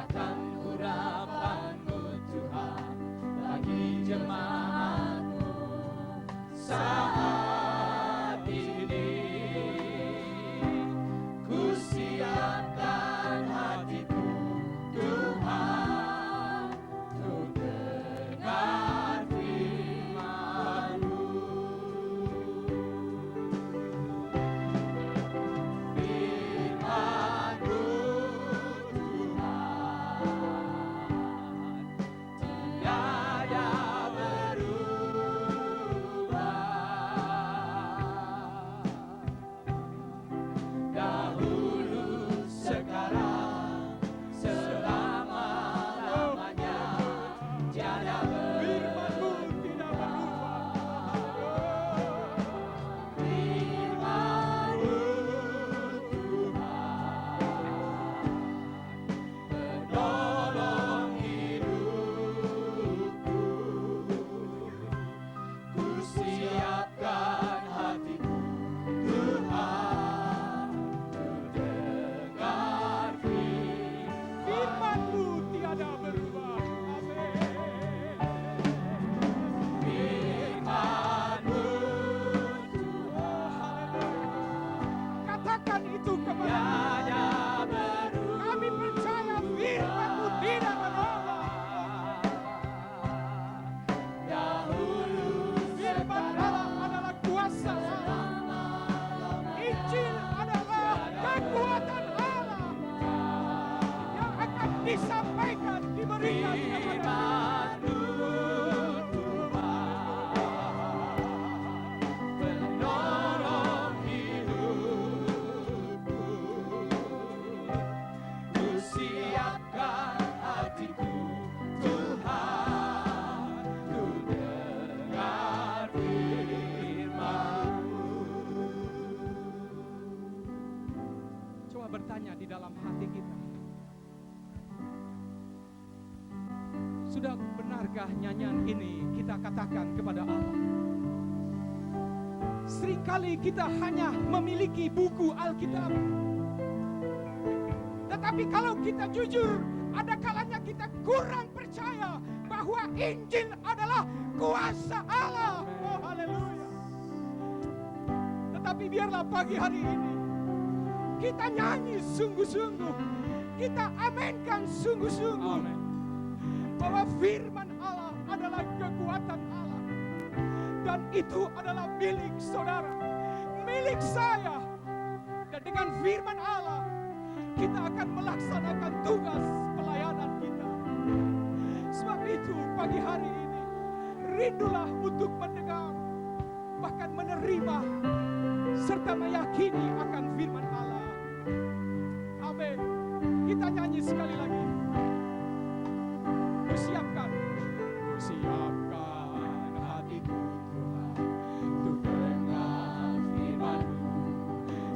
Curahkan urapan-Mu Tuhan bagi jemaat-Mu saat ini. Ku siapkan hatiku Tuhan untuk dengar firman-Mu. Firman-Mu disampaikan, diberikan kepada penolong hidupku. Ku siapkan hatiku Tuhan, ku dengar firman-Mu. Coba bertanya di dalam hati kita, sudah benarkah nyanyian ini kita katakan kepada Allah? Seringkali kita hanya memiliki buku Alkitab, tetapi kalau kita jujur, ada kalanya kita kurang percaya bahwa Injil adalah kuasa Allah. Oh haleluya. Tetapi biarlah pagi hari ini kita nyanyi sungguh-sungguh, kita amenkan sungguh-sungguh, bahwa firman Allah adalah kekuatan Allah, dan itu adalah milik saudara, milik saya. Dan dengan firman Allah kita akan melaksanakan tugas pelayanan kita. Sebab itu pagi hari ini rindulah untuk mendengar, bahkan menerima serta meyakini akan firman Allah. Amin. Kita nyanyi sekali lagi. Kusiapkan hatiku Tuhan untuk dengar firman-Mu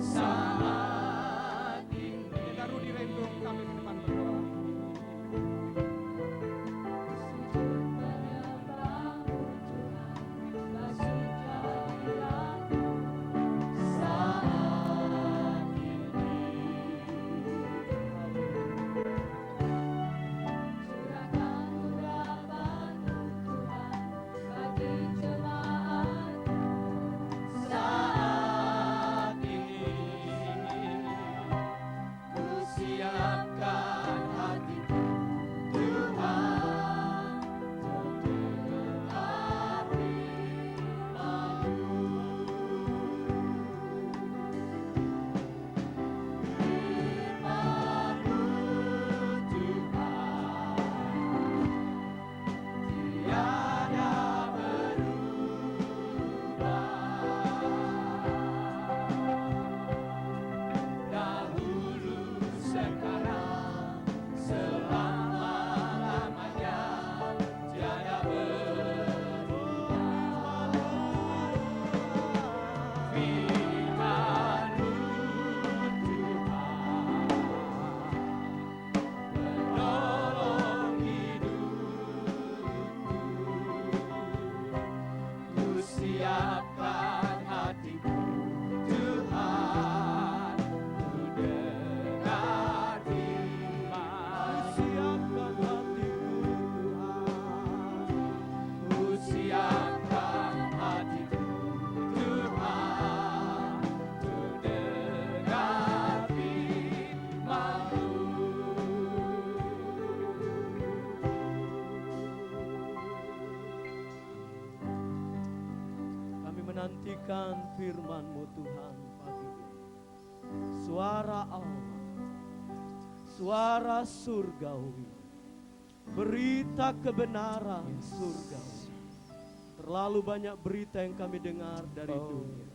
saat ini. Kita rudi rendung kami ke depan berdoa. menantikan firman-Mu Tuhan pagi ini. Suara Allah, suara surgawi, berita kebenaran surgawi. Terlalu banyak berita yang kami dengar dari dunia.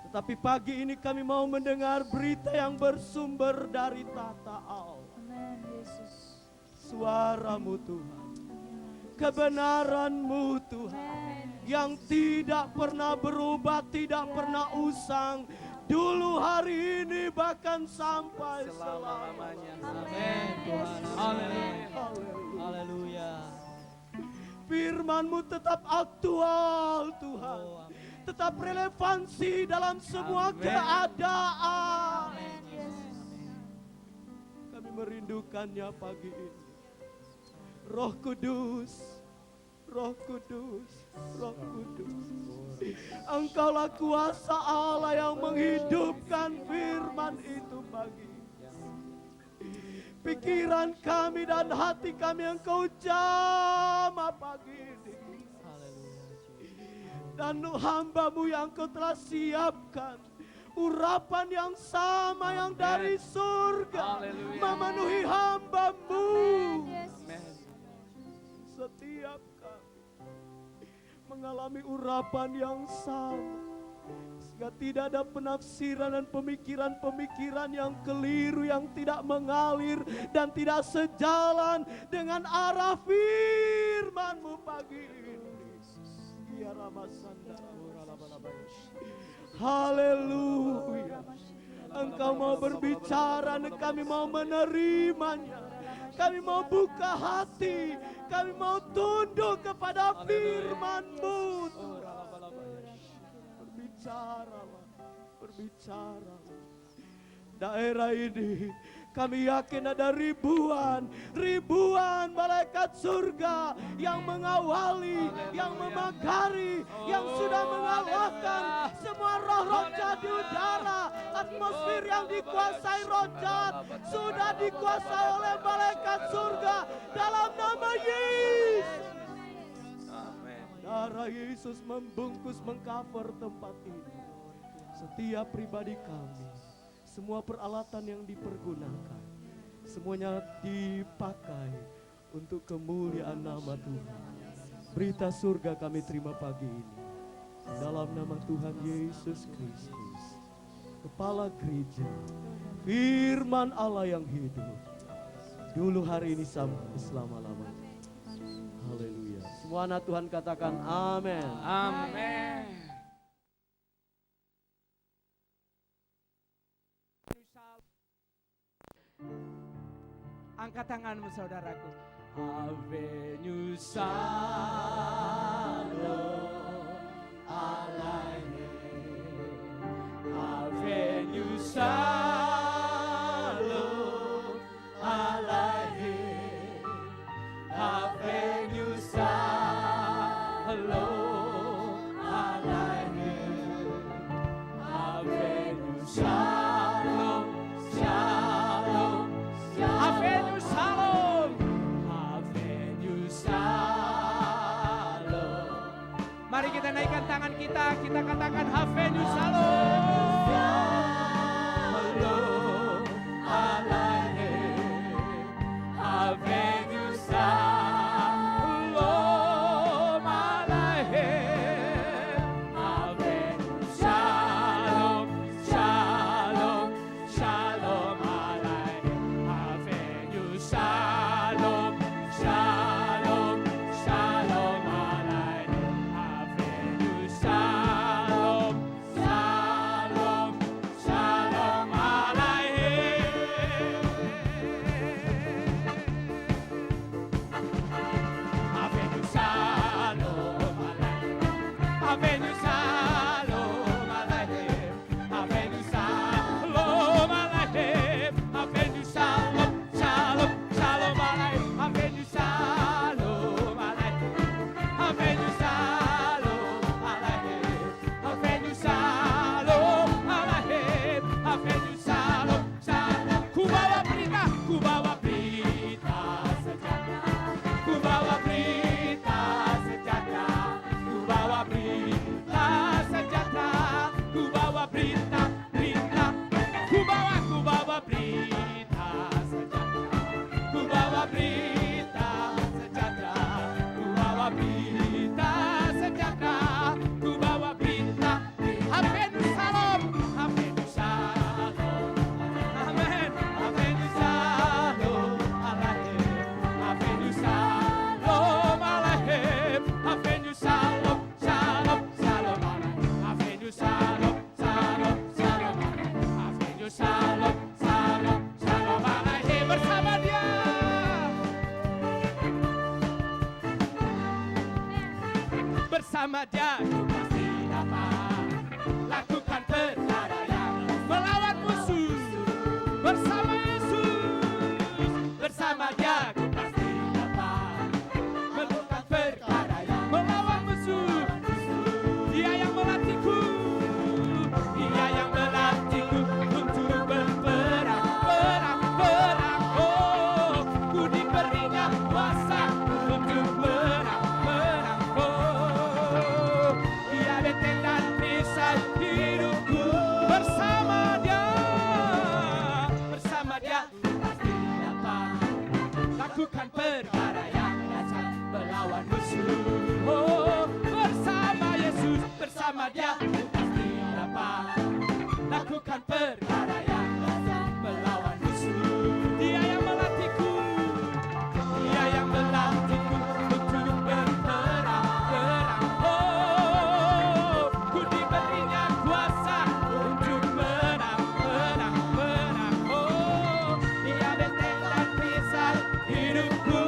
Tetapi pagi ini kami mau mendengar berita yang bersumber dari tata Allah. Amin, Yesus. Suara-Mu Tuhan, kebenaran-Mu Tuhan, yang tidak pernah berubah, tidak pernah usang, dulu, hari ini, bahkan sampai selama-lamanya. Amin, Tuhan. Haleluya. Firman-Mu tetap aktual, Tuhan. Tetap relevansi dalam semua keadaan. Kami merindukannya pagi ini. Roh Kudus, Roh Kudus, Roh Kudus. Engkaulah kuasa Allah yang menghidupkan firman itu pagi. Pikiran kami dan hati kami Engkau jamah pagi ini. Dan hamba-Mu yang Kau telah siapkan, urapan yang sama yang dari surga memenuhi hamba-Mu. Setiap kami mengalami urapan yang sama, sehingga tidak ada penafsiran dan pemikiran-pemikiran yang keliru, yang tidak mengalir dan tidak sejalan dengan arah firman-Mu pagi ini. Haleluya. Engkau mau berbicara dan kami mau menerimanya. Kami mau buka hati, kami mau tunduk kepada firman-Mu. Berbicaralah, berbicaralah. Daerah ini kami yakin ada ribuan malaikat surga yang mengawali, yang memagari, yang sudah mengalahkan semua roh-roh jahat di udara. Atmosfer yang dikuasai roh jahat sudah dikuasai oleh malaikat surga dalam nama Yesus. Darah Yesus membungkus, mengcover tempat ini. Setiap pribadi kami, semua peralatan yang dipergunakan, semuanya dipakai untuk kemuliaan nama Tuhan. Berita surga kami terima pagi ini. Dalam nama Tuhan Yesus Kristus, Kepala Gereja, firman Allah yang hidup, dulu, hari ini, sampai selama-lamanya. Haleluya. Semua anak Tuhan katakan amin. Amin. Angkat tanganmu saudaraku. Avenue Salom Alaihi, Avenue Salom Alaihi, Avenue Salom Alaihi, Avenue Salom, Shalom, Avenue Salom, Avenue Salom. Mari kita naikkan tangan kita katakan Avenue Salom. Shalom Alaihi, Avenue Salom Alaihi, Avenue Shalom, Shalom, Shalom Alaihi, Avenue Shalom, Shalom, Shalom Alaihi, Avenue Shalom, Shalom, Shalom Alaihi. Avenue Shalom Alaihi, Avenue Shalom Alaihi, Avenue Shalom Alaihi, Avenue Shalom, Shalom, Shalom Alaihi, Avenue Shalom Alaihi, Avenue Shalom Alaihi, Avenue Shalom Alaihi, Avenue Shalom, Shalom. Ku bawa berita sejahtera, ku bawa berita sejahtera, ku bawa berita berita sejahtera, ku bawa berita sejahtera, ku bawa berita. Havenu Shalom, Havenu Shalom, Amen. Havenu Shalom Aleichem, Havenu Shalom Aleichem, Havenu Shalom, Shalom, Shalom Aleichem, Havenu Shalom, Shalom, Shalom Aleichem, Havenu Shalom, Shalom, Shalom Aleichem. Bersama Dia, bersama Dia ku pasti dapat lakukan perkara yang melawan musuh. Bersama Yesus, bersama Dia ku pasti dapat melakukan perkara yang melawan musuh. Dia yang melatihku, Dia yang melatihku untuk berperang, perang, perang. Oh, ku diberinya kuasa untuk menang, menang. Oh, Dia benteng dan perisai hidupku. Bersama Dia, bersama Dia pasti dapat lakukan perkara yang dahsyat melawan musuh. Oh, bersama Yesus, bersama Dia pasti dapat lakukan perkara yang dahsyat melawan musuh. Dia yang melatihku, Dia yang melatihku untuk berperang, perang. Oh, ku diberinya kuasa untuk menang, menang, menang. Oh, Dia benteng dan perisai hidupku.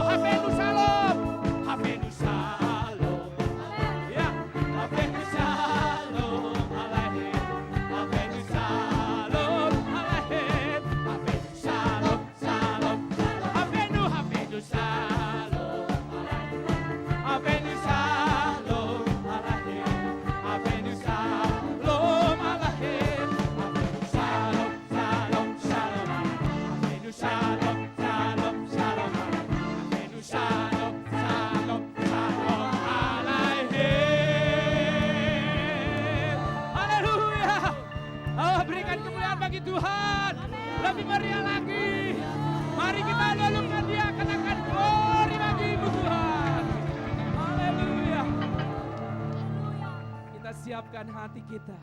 Havenu Shalom, Havenu Shalom, ya, Havenu Shalom Aleichem, Havenu Shalom Aleichem, Havenu Shalom, Shalom, Havenu, Havenu Shalom Aleichem, Havenu Shalom Aleichem, Havenu Shalom Aleichem, Havenu Shalom, Shalom, Shalom Aleichem, Havenu Shalom, Shalom, Shalom Aleichem, Havenu Shalom, Shalom, Shalom Aleichem. Haleluya. Oh, berikan kemuliaan bagi Tuhan. Lebih meriah lagi. Mari kita lalukan Dia, katakan glory bagi-Mu Tuhan. Haleluya. Kita siapkan hati kita.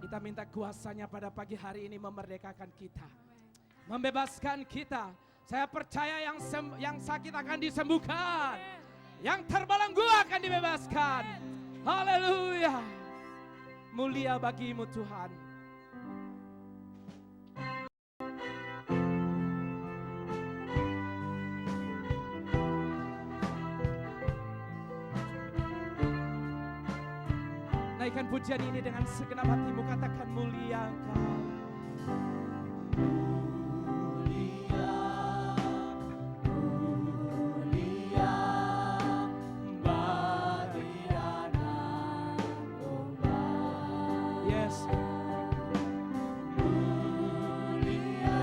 Kita minta kuasa-Nya pada pagi hari ini memerdekakan kita, membebaskan kita. Saya percaya yang sakit akan disembuhkan, yang terbelenggu akan dibebaskan. Haleluya. Mulia bagi-Mu Tuhan. Naikkan pujian ini dengan segenap hatimu, katakan mulia Engkau. Yes. Mulia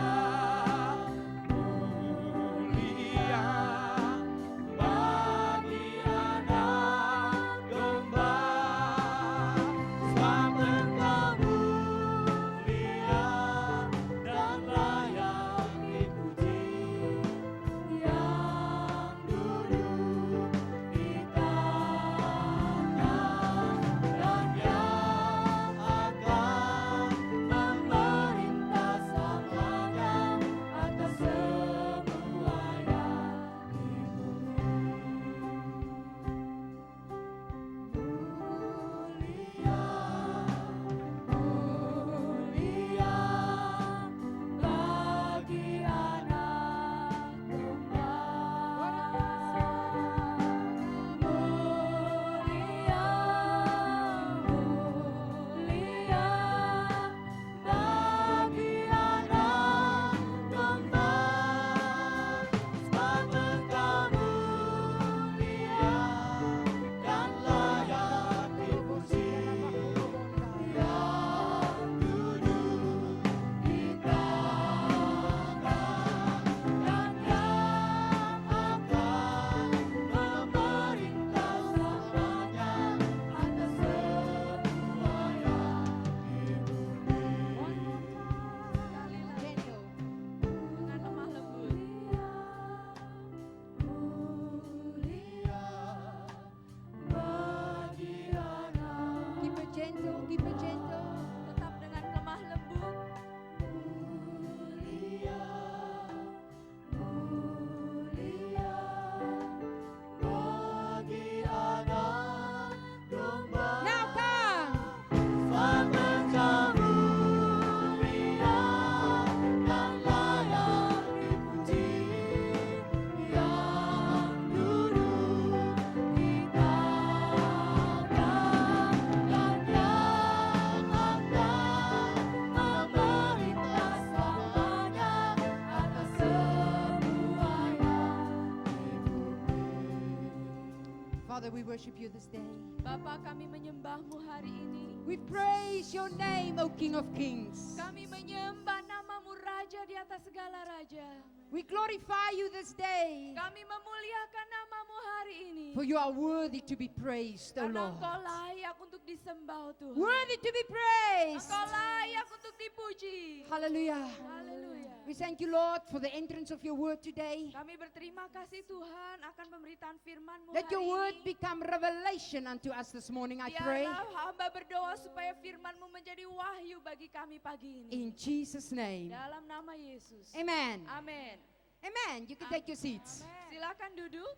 Father, we worship you this day. Bapa, kami menyembahmu hari ini. We praise your name, O King of Kings. Kami menyembah namamu Raja di atas segala raja. We glorify you this day, Kami memuliakan namamu hari ini. for you are worthy to be praised, O Karena Lord. engkau layak untuk disembah, Tuhan. Worthy to be praised. Engkau layak untuk dipuji. Hallelujah. Haleluya. We thank you, Lord, for the entrance of your word today. Kami berterima kasih Tuhan akan pemberitaan firman-Mu Let hari your word ini. become revelation unto us this morning, I pray. Biarlah hamba berdoa supaya firman-Mu menjadi wahyu bagi kami pagi ini. In Jesus' name. Dalam nama Yesus. Amen. Amin. Amen. You can take your seats. Silakan duduk.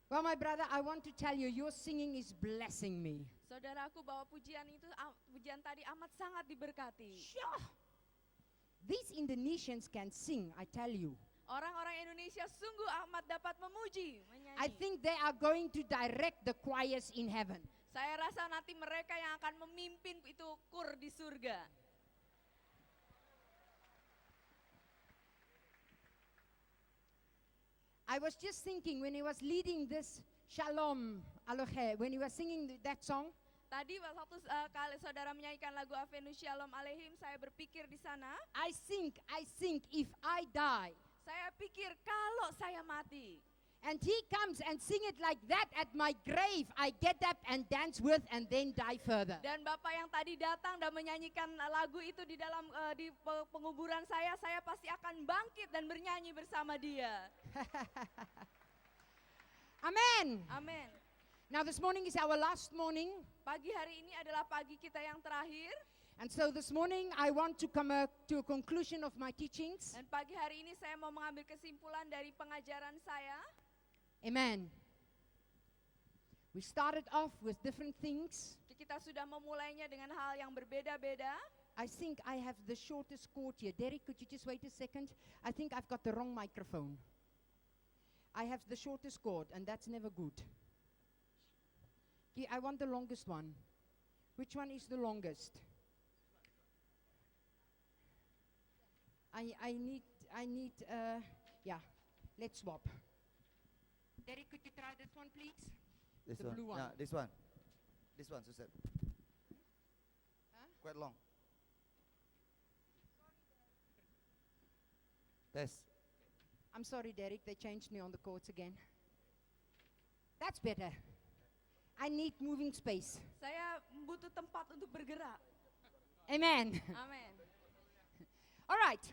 Well, my brother, I want to tell you, your singing is blessing me. Saudaraku, bahwa pujian tadi amat sangat diberkati. Sure. These Indonesians can sing, I tell you. Orang-orang Indonesia sungguh amat dapat memuji, I menyanyi. think they are going to direct the choirs in heaven. Saya rasa nanti mereka yang akan memimpin itu kur di surga. I was just thinking when he was leading this Shalom Alohe, when he was singing that song, Tadi waktu kali saudara menyanyikan lagu Avenu Shalom Aleihim, saya berpikir di sana, I think if I die, saya pikir kalau saya mati, and he comes and sing it like that at my grave, I get up and dance with and then die further. dan Bapak yang tadi datang dan menyanyikan lagu itu di dalam penguburan saya pasti akan bangkit dan bernyanyi bersama dia. Amen. Amin. Now this morning is our last morning. Pagi hari ini adalah pagi kita yang terakhir. And so this morning I want to come to a conclusion of my teachings. Dan pagi hari ini saya mau mengambil kesimpulan dari pengajaran saya. Amen. We started off with different things. Kita sudah memulainya dengan hal yang berbeda-beda. I think I have the shortest cord here. Derek, could you just wait a second? I think I've got the wrong microphone. I have the shortest cord, and that's never good. I want the longest one. Which one is the longest? I need, yeah, let's swap. Derek, could you try this one, please? This The one. blue one. Yeah, this one. This one, Susan. Huh? Quite long. Test. I'm sorry, Derek, they changed me on the chords again. That's better. I need moving space. Saya butuh tempat untuk bergerak. Amen. Amin. All right.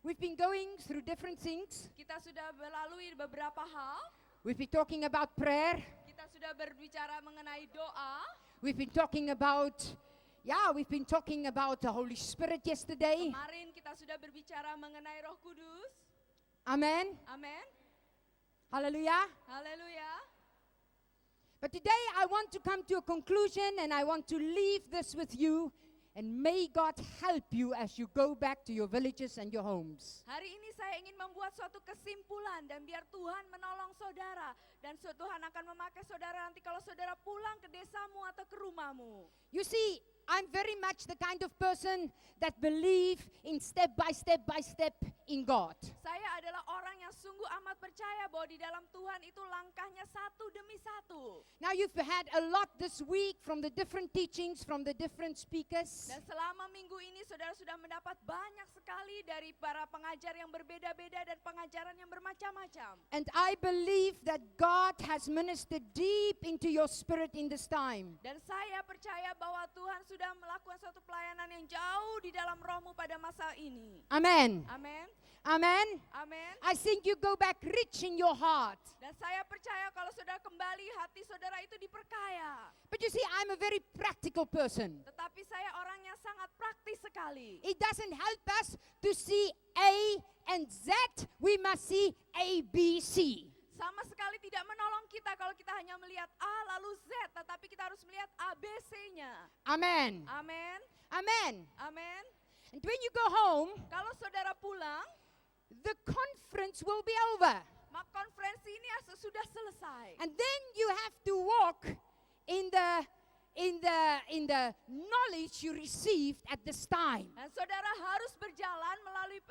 We've been going through different things. Kita sudah melalui beberapa hal. We've been talking about prayer. Kita sudah berbicara mengenai doa. We've been talking about, we've been talking about the Holy Spirit yesterday. Kemarin kita sudah berbicara mengenai Roh Kudus. Amen. Amin. Hallelujah. Haleluya. But today I want to come to a conclusion and I want to leave this with you. And may God help you as you go back to your villages and your homes. Hari ini saya ingin membuat suatu kesimpulan dan biar Tuhan menolong saudara. Dan Tuhan akan memakai saudara nanti kalau saudara pulang ke desamu atau ke rumahmu. You see, I'm very much the kind of person that believe in step by step in God. Saya adalah orang yang sungguh amat percaya bahwa di dalam Tuhan itu langkahnya satu demi satu. Now you've had a lot this week from the different teachings, from the different speakers. Dan selama minggu ini saudara sudah mendapat banyak sekali dari para pengajar yang berbeda-beda dan pengajaran yang bermacam-macam. And I believe that God has ministered deep into your spirit in this time. Dan saya percaya bahwa Tuhan sudah melakukan suatu pelayanan yang jauh di dalam rohmu pada masa ini. Amen. Amin. Amen. Amin. I think you go back rich in your heart. Dan saya percaya kalau saudara kembali, hati saudara itu diperkaya. But you see, I'm a very practical person. Tetapi saya orang yang sangat praktis sekali. It doesn't help us to see A and Z. We must see A, B, C. Sama sekali tidak menolong kita kalau kita hanya melihat A lalu Z. Tetapi kita harus melihat A, B, C-nya. Amen. Amin. Amen. Amin. And when you go home, Kalau saudara pulang, the conference will be over. maka konferensi ini sudah selesai. And then you have to walk in the knowledge you received at this time. Dan saudara harus berjalan melalui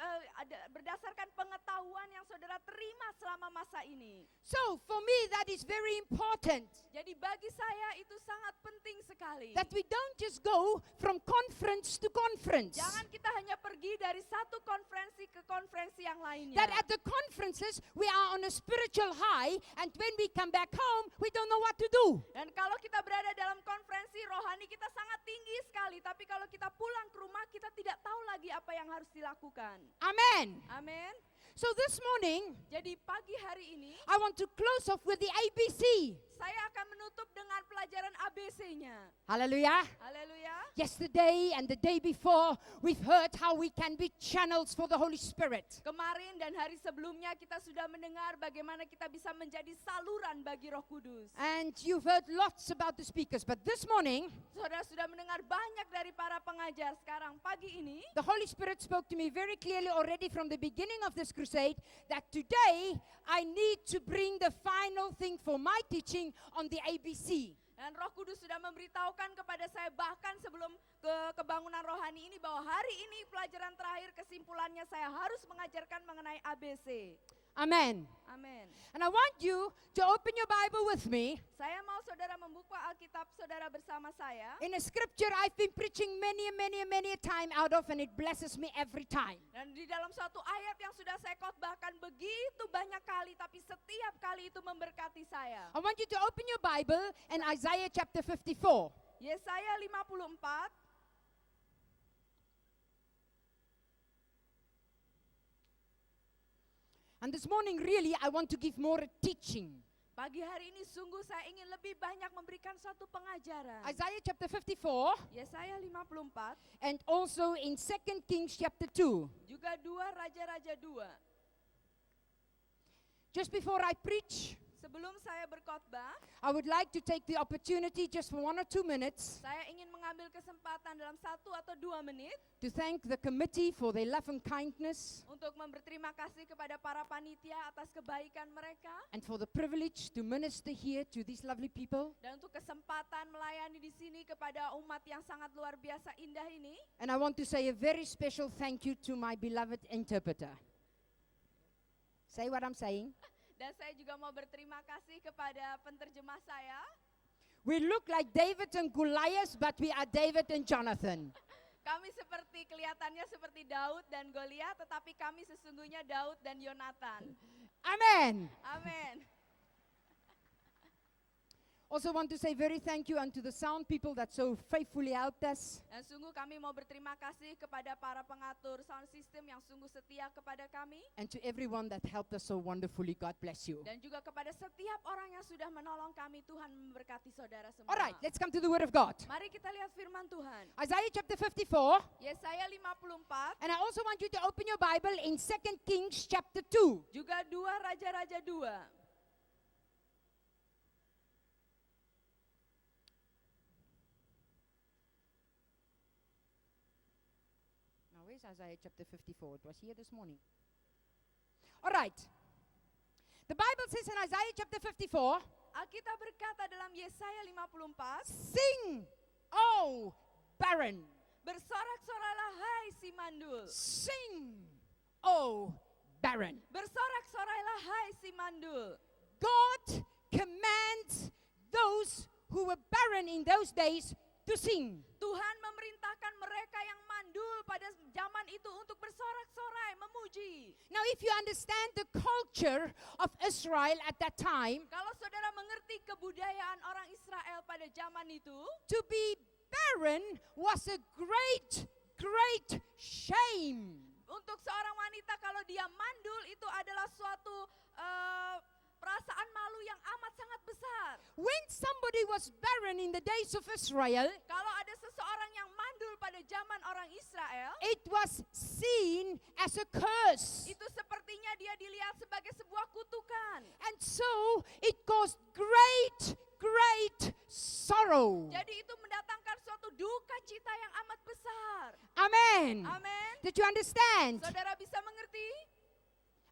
berdasarkan pengetahuan Tuhan yang saudara terima selama masa ini. So for me that is very important. Jadi bagi saya itu sangat penting sekali. That we don't just go from conference to conference. Jangan kita hanya pergi dari satu konferensi ke konferensi yang lainnya. That at the conferences we are on a spiritual high, and when we come back home we don't know what to do. Dan kalau kita berada dalam konferensi rohani kita sangat tinggi sekali, tapi kalau kita pulang ke rumah kita tidak tahu lagi apa yang harus dilakukan. Amen. Amin. So this morning Jadi pagi hari ini I want to close off with the ABC. saya akan menutup dengan pelajaran ABC-nya. Hallelujah. Haleluya. Yesterday and the day before, we've heard how we can be channels for the Holy Spirit. Kemarin dan hari sebelumnya kita sudah mendengar bagaimana kita bisa menjadi saluran bagi Roh Kudus. And you've heard lots about the speakers, but this morning, Saudara sudah mendengar banyak dari para pengajar. Sekarang pagi ini the Holy Spirit spoke to me very clearly already from the beginning of this crusade that today I need to bring the final thing for my teaching on the ABC. dan Roh Kudus sudah memberitahukan kepada saya bahkan sebelum ke kebangunan rohani ini bahwa hari ini pelajaran terakhir kesimpulannya saya harus mengajarkan mengenai ABC. Amen. Amin. And I want you to open your Bible with me Saya mau saudara membuka Alkitab saudara bersama saya. in a scripture I've been preaching many a time out of, and it blesses me every time. Dan di dalam suatu ayat yang sudah saya khotbahkan begitu banyak kali, tapi setiap kali itu memberkati saya. I want you to open your Bible in Isaiah chapter 54. Yesaya 54. And this morning really I want to give more teaching. Pagi hari ini sungguh saya ingin lebih banyak memberikan suatu pengajaran. Isaiah chapter 54 Yesaya 54, and also in 2 Kings chapter 2. juga 2 Raja-Raja 2. Just before I preach, Sebelum saya berkhotbah, I would like to take the opportunity just for 1 or 2 minutes saya ingin mengambil kesempatan dalam 1 atau 2 menit to thank the committee for their love and kindness untuk berterima kasih kepada para panitia atas kebaikan mereka and for the privilege to minister here to these lovely people. dan untuk kesempatan melayani di sini kepada umat yang sangat luar biasa indah ini. And I want to say a very special thank you to my beloved interpreter. Say what I'm saying. Dan saya juga mau berterima kasih kepada penterjemah saya. We look like David and Goliath, but we are David and Jonathan. Kami kelihatannya seperti Daud dan Goliat, tetapi kami sesungguhnya Daud dan Yonatan. Amen. Amin. Also want to say very thank you unto the sound people that so faithfully helped us. Dan sungguh kami mau berterima kasih kepada para pengatur sound system yang sungguh setia kepada kami. And to everyone that helped us so wonderfully. God bless you. Dan juga kepada setiap orang yang sudah menolong kami. Tuhan memberkati saudara semua. Alright, let's come to the Word of God. Mari kita lihat firman Tuhan. Isaiah chapter 54. Yesaya 54, And I also want you to open your Bible in 2 Kings chapter 2. juga 2 Raja-Raja 2. Now where's Isaiah chapter 54? It was here this morning. Alright. The Bible says in Isaiah chapter 54, Alkitab berkata dalam Yesaya 54, sing, oh barren. bersorak-soraklah hai si mandul. Sing, oh barren. Bersorak-soraklah hai si mandul. God commands those who were barren in those days to sing. Tuhan memerintahkan mereka yang mandul pada zaman itu untuk bersorak-sorai, memuji. Now if you understand the culture of Israel at that time, Kalau saudara mengerti kebudayaan orang Israel pada zaman itu, to be barren was a great shame. untuk seorang wanita kalau dia mandul itu adalah suatu perasaan malu yang amat sangat besar. When somebody was barren in the days of Israel, Kalau ada seseorang yang mandul pada zaman orang Israel, it was seen as a curse. itu sepertinya dia dilihat sebagai sebuah kutukan. And so it caused great sorrow. Jadi itu mendatangkan suatu duka cita yang amat besar. Amen. Amin. Did you understand? Saudara bisa mengerti?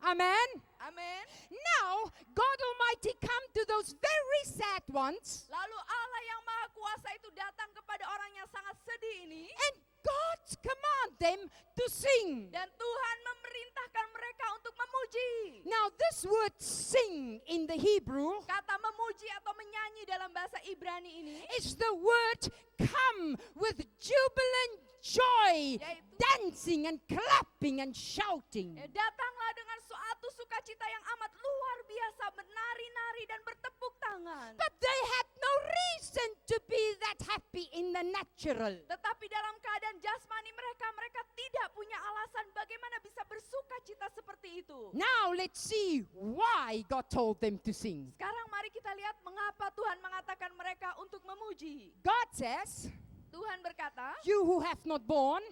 Amen. Amin. Now, God Almighty come to those very sad ones, Lalu Allah yang Maha Kuasa itu datang kepada orang yang sangat sedih ini. and God command them to sing. Dan Tuhan memerintahkan mereka untuk memuji. Now this word sing in the Hebrew Kata memuji atau menyanyi dalam bahasa Ibrani ini is the word come with jubilant joy, Yaitu- dancing and clapping and shouting. datanglah dengan suatu sukacita yang amat luar biasa, menari-nari dan bertepuk tangan. But they had no reason to be that happy in the natural. Tetapi dalam keadaan jasmani mereka, mereka tidak punya alasan bagaimana bisa bersukacita seperti itu. Now let's see why God told them to sing. Sekarang mari kita lihat mengapa Tuhan mengatakan mereka untuk memuji. God says, Tuhan berkata, you who have not born,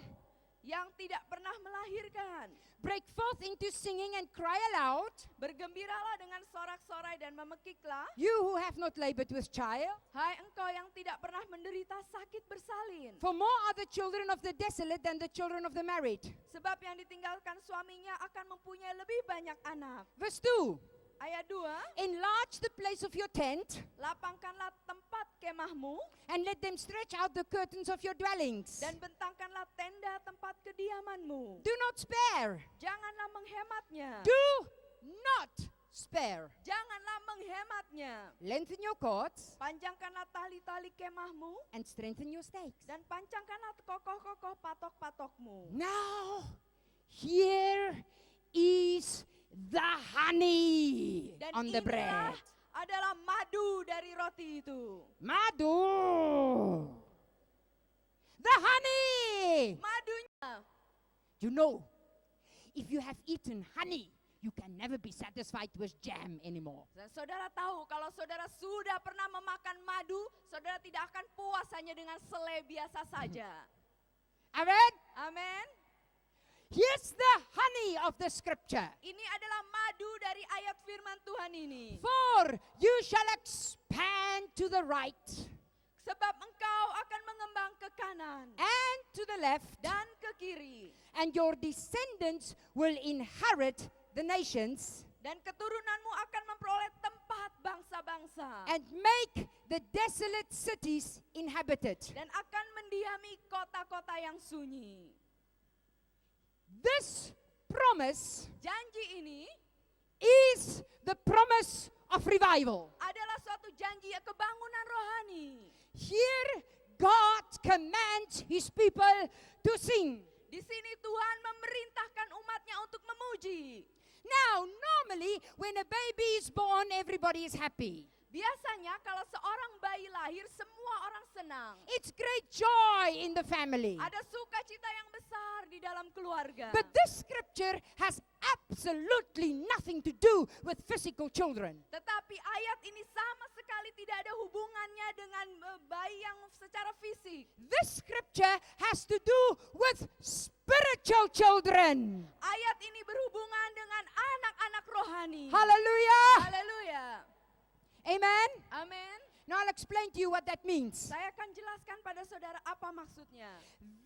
yang tidak pernah melahirkan, break forth into singing and cry aloud. bergembiralah dengan sorak-sorai dan memekiklah. You who have not labored with child, Hai engkau yang tidak pernah menderita sakit bersalin. for more are the children of the desolate than the children of the married. Sebab yang ditinggalkan suaminya akan mempunyai lebih banyak anak. Verse 2, Ayat 2, enlarge the place of your tent, lapangkanlah tempat kemahmu and let them stretch out the curtains of your dwellings. dan bentangkanlah tenda tempat kediamanmu. Do not spare. Janganlah menghematnya. Do not spare. Janganlah menghematnya. Lengthen your cords Panjangkanlah tali-tali kemahmu and strengthen your stakes. dan pancangkanlah kokoh-kokoh patok-patokmu. Now, here is the honey Dan on the inilah bread. adalah madu dari roti itu. Madu. The honey. Madunya. You know, if you have eaten honey, you can never be satisfied with jam anymore. Dan saudara tahu kalau saudara sudah pernah memakan madu, saudara tidak akan puas hanya dengan selai biasa saja. Amen? Amin. Here's the honey of the scripture. Ini adalah madu dari ayat firman Tuhan ini. For you shall expand to the right Sebab engkau akan mengembang ke kanan and to the left, dan ke kiri. and your descendants will inherit the nations Dan keturunanmu akan memperoleh tempat bangsa-bangsa. and make the desolate cities inhabited. Dan akan mendiami kota-kota yang sunyi. This promise Janji ini is the promise of revival. adalah suatu janji kebangunan rohani. Here, God commands His people to sing. Di sini Tuhan memerintahkan umatnya untuk memuji. Now, normally, when a baby is born, everybody is happy. Biasanya kalau seorang bayi lahir, semua orang senang. It's great joy in the family. Ada sukacita yang besar di dalam keluarga. But this scripture has absolutely nothing to do with physical children. Tetapi ayat ini sama sekali tidak ada hubungannya dengan bayi yang secara fisik. This scripture has to do with spiritual children. Ayat ini berhubungan dengan anak-anak rohani. Hallelujah. Haleluya. Amen. Amin. Now I'll explain to you what that means. Saya akan jelaskan pada saudara apa maksudnya.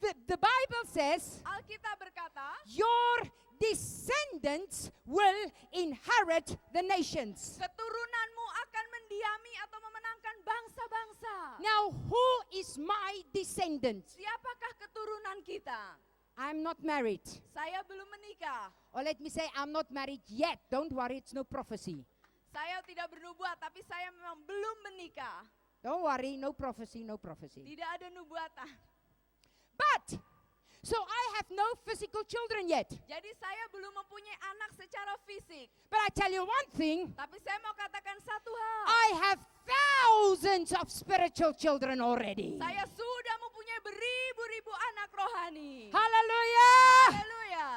The Bible says, Alkitab berkata, your descendants will inherit the nations. keturunanmu akan mendiami atau memenangkan bangsa-bangsa. Now, who is my descendant? Siapakah keturunan kita? I'm not married. Saya belum menikah. Or let me say, I'm not married yet. Don't worry, it's no prophecy. Saya tidak bernubuat, tapi saya memang belum menikah. Don't worry, no prophecy, no prophecy. Tidak ada nubuatan. But, so I have no physical children yet. Jadi saya belum mempunyai anak secara fisik. But I tell you one thing, Tapi saya mau katakan satu hal. I have thousands of spiritual children already. Saya sudah mempunyai beribu-ribu anak rohani. Hallelujah! Haleluya.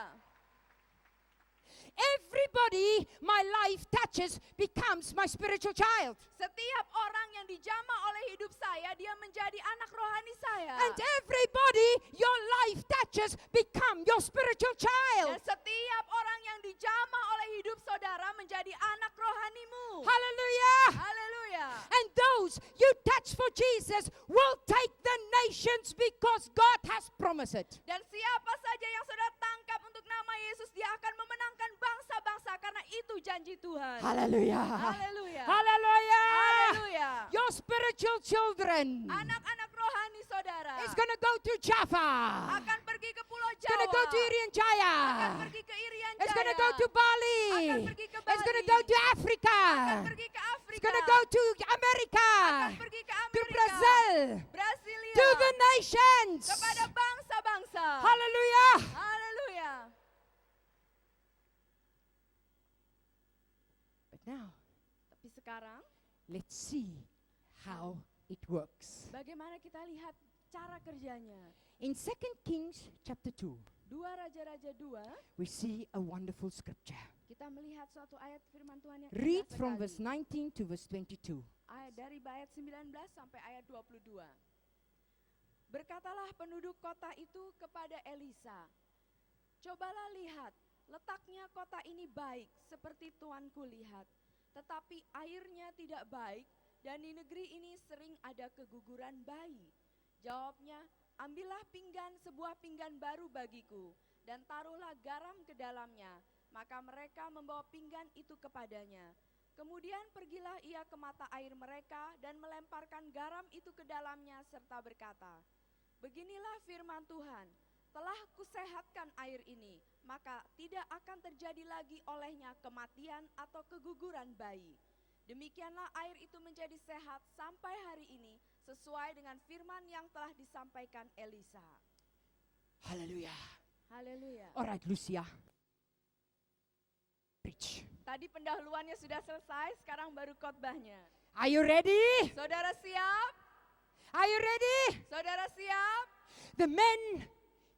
Everybody my life touches becomes my spiritual child. Setiap orang yang dijamah oleh hidup saya, dia menjadi anak rohani saya. And everybody your life touches become your spiritual Dan child. setiap orang yang dijamah oleh hidup saudara menjadi anak rohanimu. Hallelujah! Haleluya. And those you touch for Jesus will take the nations because God has promised it. Dan siapa saja yang saudara tangkap untuk nama Yesus, dia akan memenangkan bangsa-bangsa karena itu janji Tuhan. Hallelujah! Haleluya. Hallelujah! Haleluya. Your spiritual children. Anak-anak rohani saudara. It's going to go to Java. akan pergi ke Pulau It's going to go to Jawa, Irian akan Jaya. pergi ke Irian It's going to Jaya, go to Bali. akan pergi ke It's going to Bali, go to Africa. akan pergi ke It's Afrika, going to go to America. akan pergi ke To Amerika, Brazil. Brasilia, To the nations. kepada bangsa-bangsa. Hallelujah. Haleluya. But now, Tapi sekarang, let's see how it works. bagaimana kita lihat cara kerjanya. In 2 Kings chapter 2, 2 Raja-Raja 2, we see a wonderful scripture. kita melihat suatu ayat firman Tuhan yang Read indah from sekali. verse 19 to verse 22. Dari ayat 19 sampai ayat 22. Berkatalah penduduk kota itu kepada Elisa, "Cobalah lihat, letaknya kota ini baik seperti tuanku lihat, tetapi airnya tidak baik dan di negeri ini sering ada keguguran bayi." Jawabnya, "Ambillah sebuah pinggan baru bagiku dan taruhlah garam ke dalamnya." Maka mereka membawa pinggan itu kepadanya. Kemudian pergilah ia ke mata air mereka dan melemparkan garam itu ke dalamnya serta berkata, "Beginilah firman Tuhan, telah kusehatkan air ini, maka tidak akan terjadi lagi olehnya kematian atau keguguran bayi." Demikianlah air itu menjadi sehat sampai hari ini sesuai dengan firman yang telah disampaikan Elisa. Hallelujah. Haleluya. All right, Lucia. Preach. Tadi pendahuluannya sudah selesai, sekarang baru khotbahnya. Are you ready? Saudara siap? Are you ready? Saudara siap? The men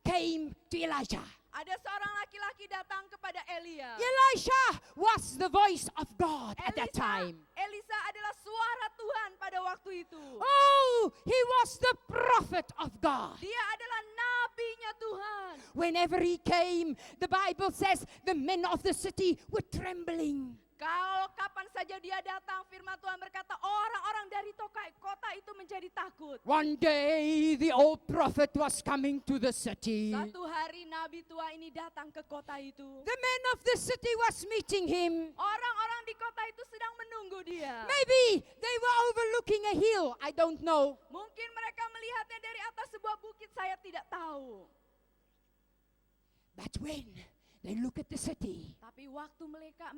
came to Elijah. Ada seorang laki-laki datang kepada Elia. Elisha was the voice of God at that time. Elisa adalah suara Tuhan pada waktu itu. Oh, he was the prophet of God. Dia adalah nabinya Tuhan. Whenever he came, the Bible says the men of the city were trembling. Kalau kapan saja dia datang, firman Tuhan berkata orang-orang dari kota itu menjadi takut. One day the old prophet was coming to the city. Satu hari nabi tua ini datang ke kota itu. The men of the city was meeting him. Orang-orang di kota itu sedang menunggu dia. Maybe they were overlooking a hill. I don't know. Mungkin mereka melihatnya dari atas sebuah bukit, saya tidak tahu. But when they look at the city, Tapi waktu mereka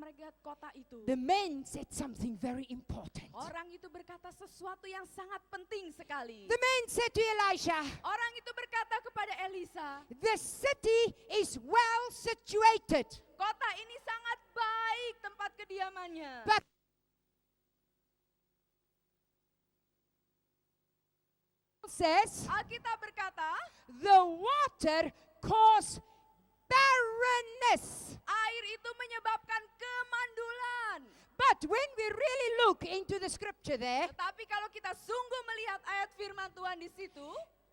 kota itu, the men said something very important. orang itu berkata sesuatu yang sangat penting sekali. The men said to Elisha, Orang itu berkata kepada Elisa, the city is well situated. kota ini sangat baik tempat kediamannya. But says Alkitab berkata, the water caused barrenness. air itu menyebabkan kemandulan. But when we really look into the scripture there, Tetapi kalau kita sungguh melihat ayat firman Tuhan di situ,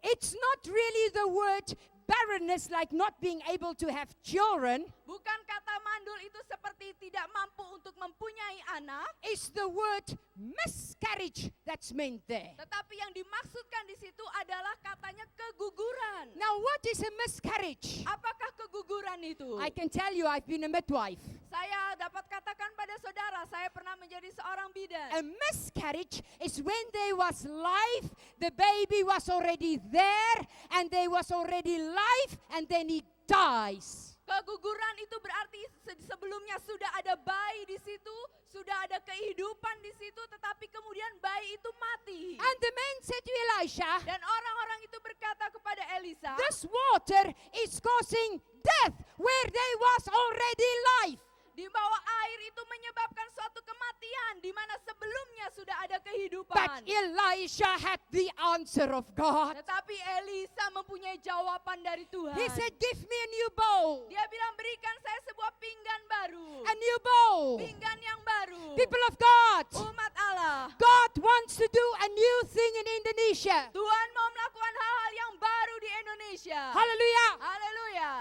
it's not really the word barrenness like not being able to have children. bukan kata mandul itu seperti tidak mampu untuk mempunyai anak, It's the word miscarriage that's meant there. tetapi yang dimaksudkan di situ adalah katanya keguguran. Now what is a miscarriage? Apakah keguguran itu? I can tell you I've been a midwife. Saya dapat katakan pada saudara, saya pernah menjadi seorang bidan. A miscarriage is when there was life, the baby was already there, and there was already life, and then he dies. Keguguran itu berarti sebelumnya sudah ada bayi di situ, sudah ada kehidupan di situ, tetapi kemudian bayi itu mati. And the man said to Elisha, Dan orang-orang itu berkata kepada Elisa, this water is causing death where there was already life. di bawah air itu menyebabkan suatu kematian di mana sebelumnya sudah ada But kehidupan. Elisha had the answer of God. Tetapi Elisa mempunyai jawaban dari Tuhan. He said, give me a new bowl. Dia bilang, berikan saya sebuah pinggan baru. A new bowl. Pinggan yang baru. People of God, Umat Allah, God wants to do a new thing in Indonesia. Tuhan mau melakukan hal-hal yang baru di Indonesia. Hallelujah. Haleluya.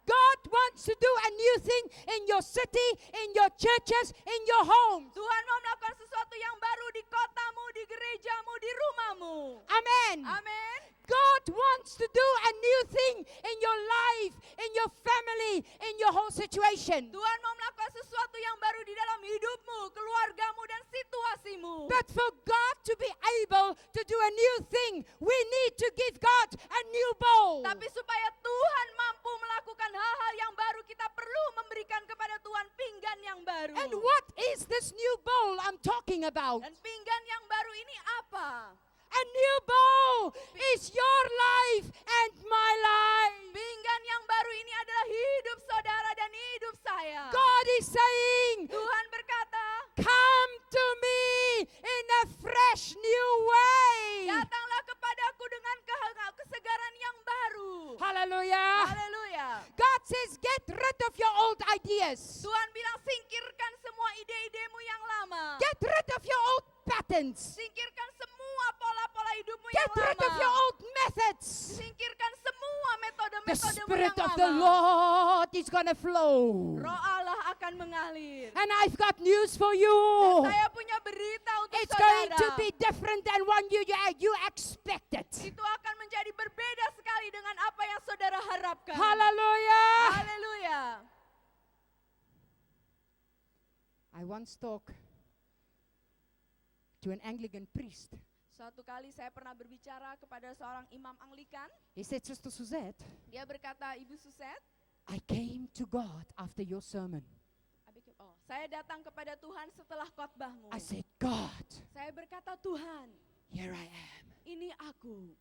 God wants to do a new thing in your city, in your churches, in your homes. Tuhan mau melakukan sesuatu yang baru di kotamu, di gerejamu, di rumahmu. Amen. Amin. God wants to do a new thing in your life, in your family, in your whole situation. Tuhan mau melakukan sesuatu yang baru di dalam hidupmu, keluargamu, dan situasi situasimu. But for God to be able to do a new thing, we need to give God a new bowl. Tapi supaya Tuhan mampu melakukan hal-hal yang baru, kita perlu memberikan kepada Tuhan pinggan yang baru. And what is this new bowl I'm talking about? Dan pinggan yang baru ini apa? A new bowl is your life and my life. Pinggan yang baru ini adalah hidup saudara dan hidup saya. God is saying, Tuhan berkata, come to me in a fresh new way. datanglah kepadaku dengan kesegaran yang baru. Hallelujah. Haleluya. God says, get rid of your old ideas. Tuhan bilang singkirkan semua ide-idemu yang lama. Get rid of your old patterns. Singkirkan semua pola-pola hidupmu Get yang rid of your lama. old methods. Singkirkan semua The metode-metodemu Spirit yang of lama. the Lord is going to flow. Roh Allah akan mengalir. And I've got news for you. Dan saya punya berita untuk It's saudara. going to be different than what you expected. Itu akan menjadi berbeda sekali dengan apa yang saudara harapkan. Hallelujah. Haleluya. I once talked to an Anglican priest. Suatu kali saya pernah berbicara kepada seorang imam Anglikan. He said, Sister Suzette, Dia berkata, Ibu Suset, I came to God after your sermon. saya datang kepada Tuhan setelah khotbahmu. I said, God, Saya berkata, Tuhan, here I am, ini aku,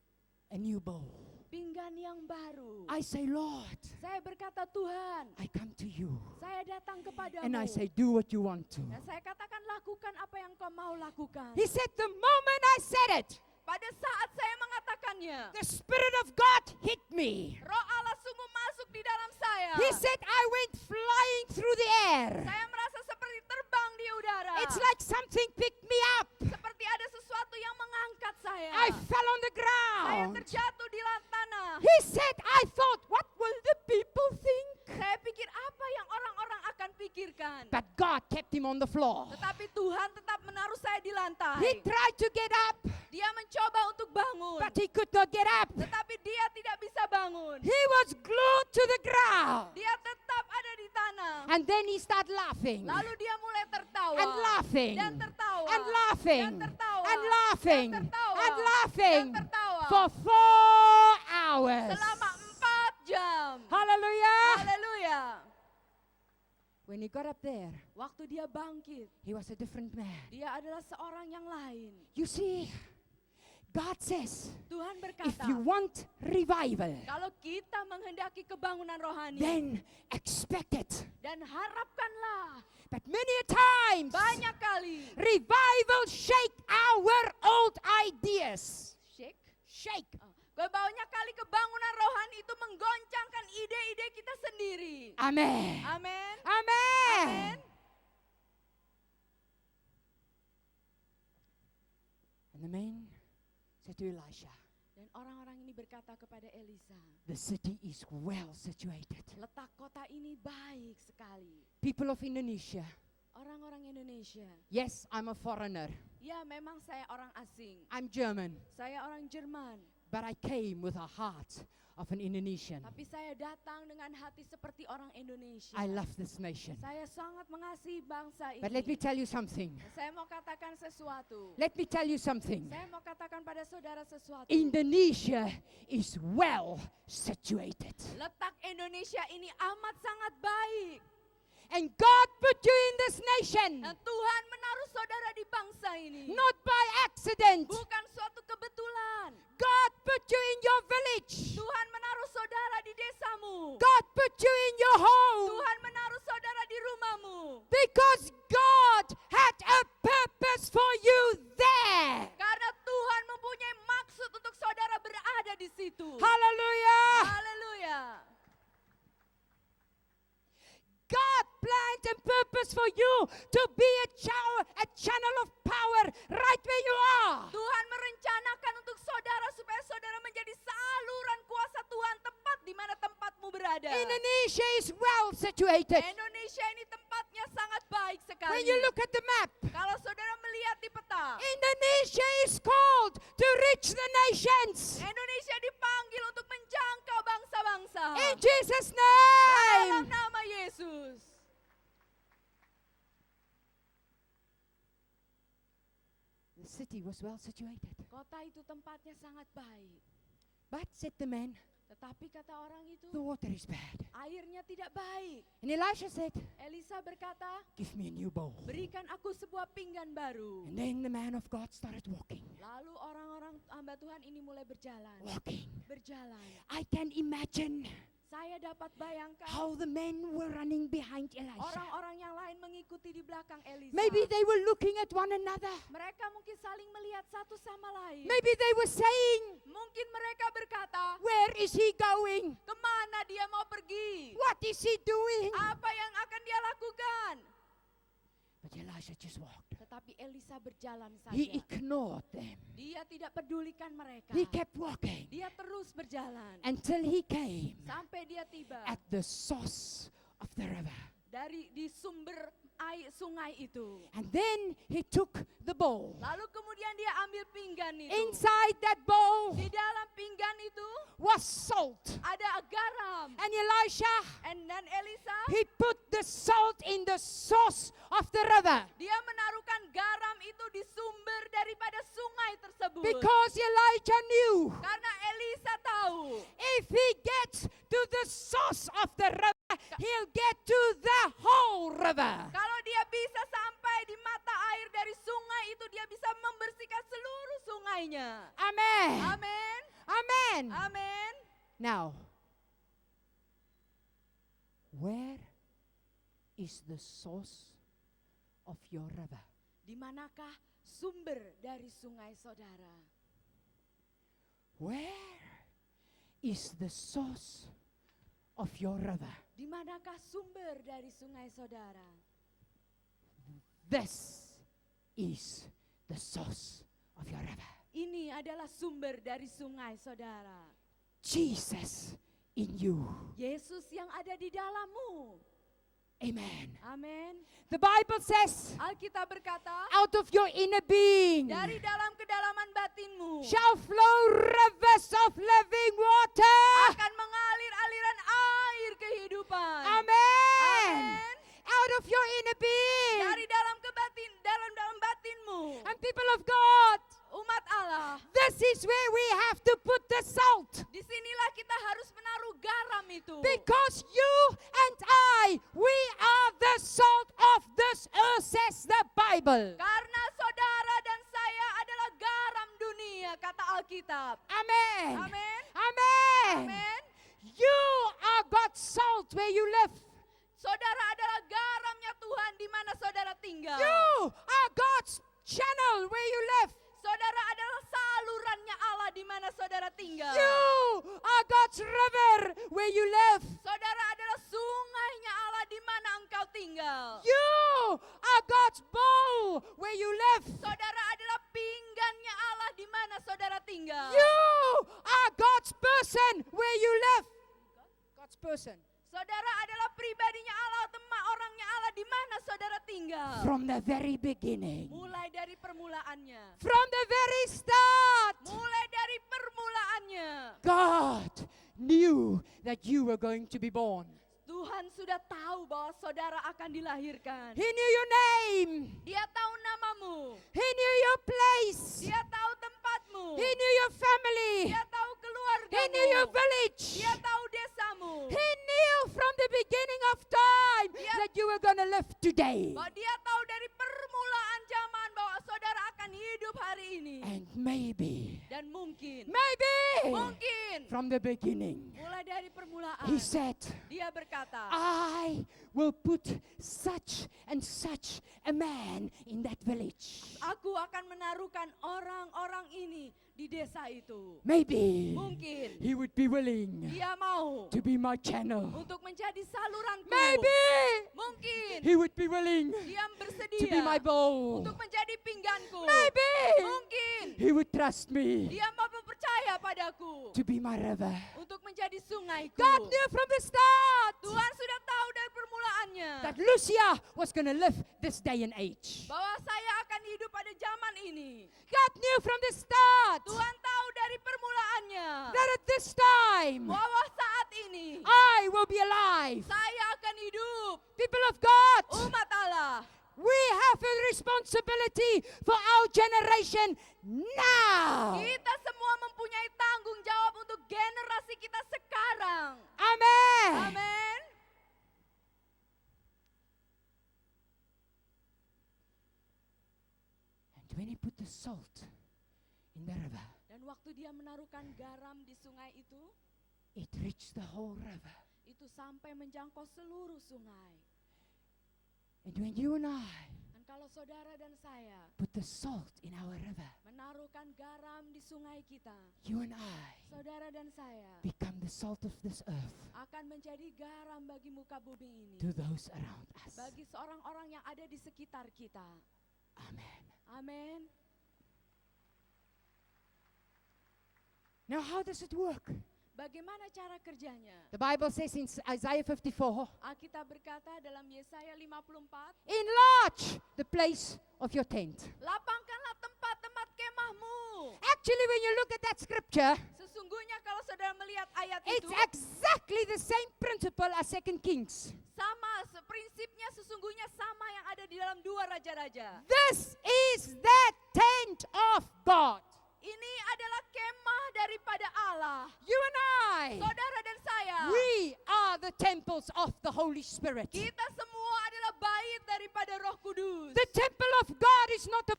a new bowl. pinggan yang baru. I say, Lord, Saya berkata, Tuhan, I come to you. saya datang kepadamu. And I say, do what you want to. Dan saya katakan, lakukan apa yang kau mau lakukan. He said, the moment I said it, Pada saat saya mengatakannya, the Spirit of God hit me. Roh Allah sungguh masuk di dalam saya. He said, I went flying through the air. Saya merasa seperti terbang di udara. It's like something picked me up. Seperti ada sesuatu yang mengangkat saya. I fell on the Saya ground. terjatuh di tanah. He said, I thought, what will the people think? Saya pikir apa yang orang-orang akan pikirkan. But God kept him on the floor. Tetapi Tuhan tetap menaruh saya di lantai. He tried to get up, Dia mencoba untuk bangun. but he could not get up. Tetapi dia tidak bisa bangun. He was glued to the ground. Dia tetap ada di tanah. And then he started laughing. Lalu dia mulai tertawa. And laughing. Dan tertawa. And laughing. Dan tertawa. And laughing. Dan tertawa. And laughing. Dan tertawa. For 4 hours. Selama 4 jam. Hallelujah. Haleluya. When he got up there, Waktu dia bangkit, he was a different man. dia adalah seorang yang lain. You see, God says, Tuhan if berkata, you want revival, kalau kita menghendaki kebangunan rohani, then expect it. dan harapkanlah, But many a times, banyak kali, revival shake our old ideas. shake, Shake. banyak kali kebangunan rohani itu menggoncangkan ide-ide kita sendiri. Amen. Amin. Amen. Amin. And the man said to Elisha, Dan orang-orang ini berkata kepada Elisa, the city is well situated. letak kota ini baik sekali. People of Indonesia, Orang-orang Indonesia, yes, I'm a foreigner. ya memang saya orang asing. I'm German, Saya orang Jerman. but I came with a heart of an Indonesian. Tapi saya datang dengan hati seperti orang Indonesia. I love this nation. Saya sangat mengasihi bangsa ini. But let me tell you something. Saya mau katakan sesuatu. Let me tell you something. Saya mau katakan pada saudara sesuatu. Indonesia is well situated. Letak Indonesia ini amat sangat baik. And God put you in this nation, Dan Tuhan menaruh saudara di bangsa ini. not by accident. Bukan suatu kebetulan. God put you in your village. Tuhan menaruh saudara di desamu. God put you in your home. Tuhan menaruh saudara di rumahmu. Because God had a purpose for you there. Karena Tuhan mempunyai maksud untuk saudara berada di situ. Hallelujah. Haleluya. God planned and purpose for you to be a channel of power right where you are. Tuhan merencanakan untuk saudara supaya saudara menjadi saluran kuasa Tuhan tepat di mana tempatmu berada. Indonesia is well situated. Indonesia ini tempatnya sangat baik sekali. When you look at the map, Kalau saudara melihat di peta, Indonesia is called to reach the nations. Indonesia dipanggil untuk menjangkau bangsa-bangsa. In Jesus' Dalam name. nama Yesus. city was well situated. Kota itu tempatnya sangat baik. But, said the man, Tetapi kata orang itu, the water is bad. airnya tidak baik. And Elisha said, Elisa berkata, give me a new bowl. berikan aku sebuah pinggan baru. And then the man of God started walking. Lalu orang-orang hamba Tuhan ini mulai berjalan. Berjalan. I can imagine Saya dapat bayangkan how the men were running behind Elisha. orang-orang yang lain mengikuti di belakang Elisa. Maybe they were looking at one another. Mereka mungkin saling melihat satu sama lain. Maybe they were saying, Mungkin mereka berkata, where is he going? kemana dia mau pergi? What is he doing? Apa yang akan dia lakukan? But Elisha just walked. Tetapi Elisa berjalan He saja. ignored them. Dia tidak pedulikan mereka. He kept walking Dia terus berjalan. until he came Sampai dia tiba at the source of the river. di sumber air sungai itu. And then he took the bowl. Lalu kemudian dia ambil pinggan itu. Inside that bowl Di dalam pinggan itu was salt. ada garam. And Elisha, Dan Elisa, he put the salt in the source of the river. dia menaruhkan garam itu di sumber daripada sungai tersebut. Because Elijah knew Karena Elisa tahu, if he gets to the source of the river, he'll get to the whole river. kalau dia bisa sampai di mata air dari sungai itu, dia bisa membersihkan seluruh sungainya. Amen. Amin. Amen. Amin. Now, where is the source of your river? Di manakah sumber dari sungai saudara? Where is the source of your river? Di manakah sumber dari sungai saudara? This is the source of your river. Ini adalah sumber dari sungai saudara. Jesus in you. Yesus yang ada di dalammu. Amen. Amin. The Bible says, Alkitab berkata, out of your inner being dari dalam kedalaman batinmu shall flow rivers of living water. akan mengalir aliran air kehidupan. Amen. Amin. Out of your inner being. Dari dalam dalam batinmu. And people of God, Umat Allah, this is where we have to put the salt. disinilah kita harus menaruh garam itu. Because you and I, we are the salt of this earth, says the Bible. Karena saudara dan saya adalah garam dunia, kata Alkitab. Amen. Amin. Amen. Amin. You are God's salt where you live. Saudara adalah garamnya Tuhan di mana saudara tinggal. You are God's channel where you live. Saudara adalah salurannya Allah di mana saudara tinggal. You are God's river where you live. Saudara adalah sungainya Allah di mana engkau tinggal. You are God's bowl where you live. Saudara adalah pinggannya Allah di mana saudara tinggal. You are God's person where you live. God's person. Saudara adalah pribadinya Allah, orangnya Allah di mana saudara tinggal. From the very beginning. Mulai dari permulaannya. From the very start. Mulai dari permulaannya. God knew that you were going to be born. Tuhan sudah tahu bahwa saudara akan dilahirkan. He knew your name. Dia tahu namamu. He knew your place. Dia tahu tempatmu. He knew your family. Dia tahu keluargamu. He knew your village. Dia tahu desamu. He knew from the beginning of time that you were going to live today. Bahwa dia tahu dari permulaan zaman bahwa saudara akan hidup hari ini. And maybe Dan mungkin from the beginning, mulai dari permulaan he said, dia berkata, I will put such and such a man in that village. aku akan menaruhkan orang-orang ini di desa itu. Maybe Mungkin he would be willing dia mau to be my channel. untuk menjadi saluranku. Maybe Mungkin he would be willing dia bersedia to be my bowl. untuk menjadi pingganku. Maybe Mungkin he would trust me dia mau percaya padaku to be my river. untuk menjadi sungaiku. God knew from the start Tuhan sudah tahu dari permulaannya that Lucia was going to live this day and age. bahwa saya akan hidup pada zaman ini. God knew from the start Tuhan tahu dari permulaannya that at this time bahwa saat ini I will be alive. saya akan hidup. People of God, Umat Allah, we have have a responsibility for our generation now. Kita semua mempunyai tanggung jawab untuk generasi kita sekarang. Amen. Amin. And when he put the salt in the river, Dan waktu dia menaruhkan garam di sungai itu, it reached the whole river. itu sampai menjangkau seluruh sungai. And when you and I Dan kalau saudara dan saya put the salt in our river, menaruhkan garam di sungai kita, you and I saudara dan saya become the salt of this earth akan menjadi garam bagi muka bumi ini. to those around us. Bagi seorang-orang yang ada di sekitar kita. Amen. Amin. Now how does it work? Bagaimana cara kerjanya? The Bible says in Isaiah 54, Alkitab berkata dalam Yesaya 54, enlarge the place of your tent. lapangkanlah tempat-tempat kemahmu. Actually, when you look at that scripture, Sesungguhnya kalau saudara melihat ayat it's itu, exactly the same principle as 2 Kings. prinsipnya sesungguhnya sama yang ada di dalam 2 Raja-Raja. This is that tent of God. Ini adalah kemah daripada Allah. You and I, Saudara dan saya, we are the temples of the Holy Spirit. kita semua adalah bait daripada Roh Kudus. The temple of God is not a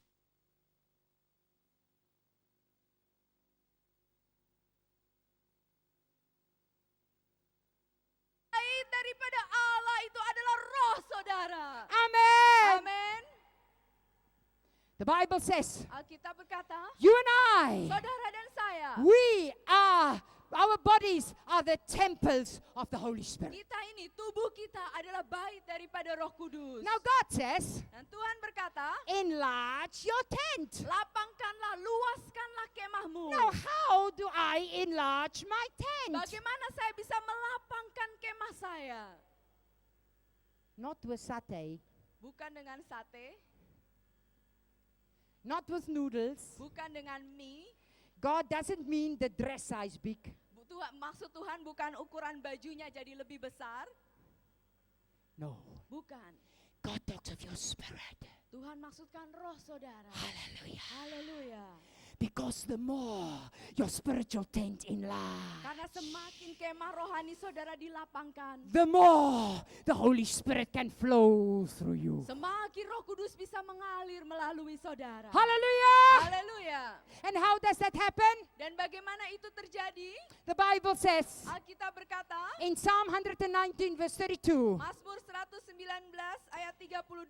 Bait daripada Allah itu adalah roh saudara. Amen. Amin. The Bible says, Alkitab berkata, you and I, saudara dan saya, our bodies are the temples of the Holy Spirit. kita ini, tubuh kita adalah bait daripada Roh Kudus. Now God says, Dan Tuhan berkata, enlarge your tent. lapangkanlah, luaskanlah kemahmu. Now how do I enlarge my tent? Bagaimana saya bisa melapangkan kemah saya? Not with satay, Bukan dengan sate, not with noodles. bukan dengan mie. God doesn't mean the dress size big. Maksud Tuhan bukan ukuran bajunya jadi lebih besar. No. Bukan. God talks of your spirit. Tuhan maksudkan roh saudara. Hallelujah. Haleluya. Because the more your spiritual tent enlarged, Karena semakin kemah rohani saudara dilapangkan, the more the Holy Spirit can flow through you. semakin Roh Kudus bisa mengalir melalui saudara. Hallelujah. Haleluya. And how does that happen? Dan bagaimana itu terjadi? The Bible says Alkitab berkata, in Psalm 119 verse 32, Mazmur 119 ayat 32,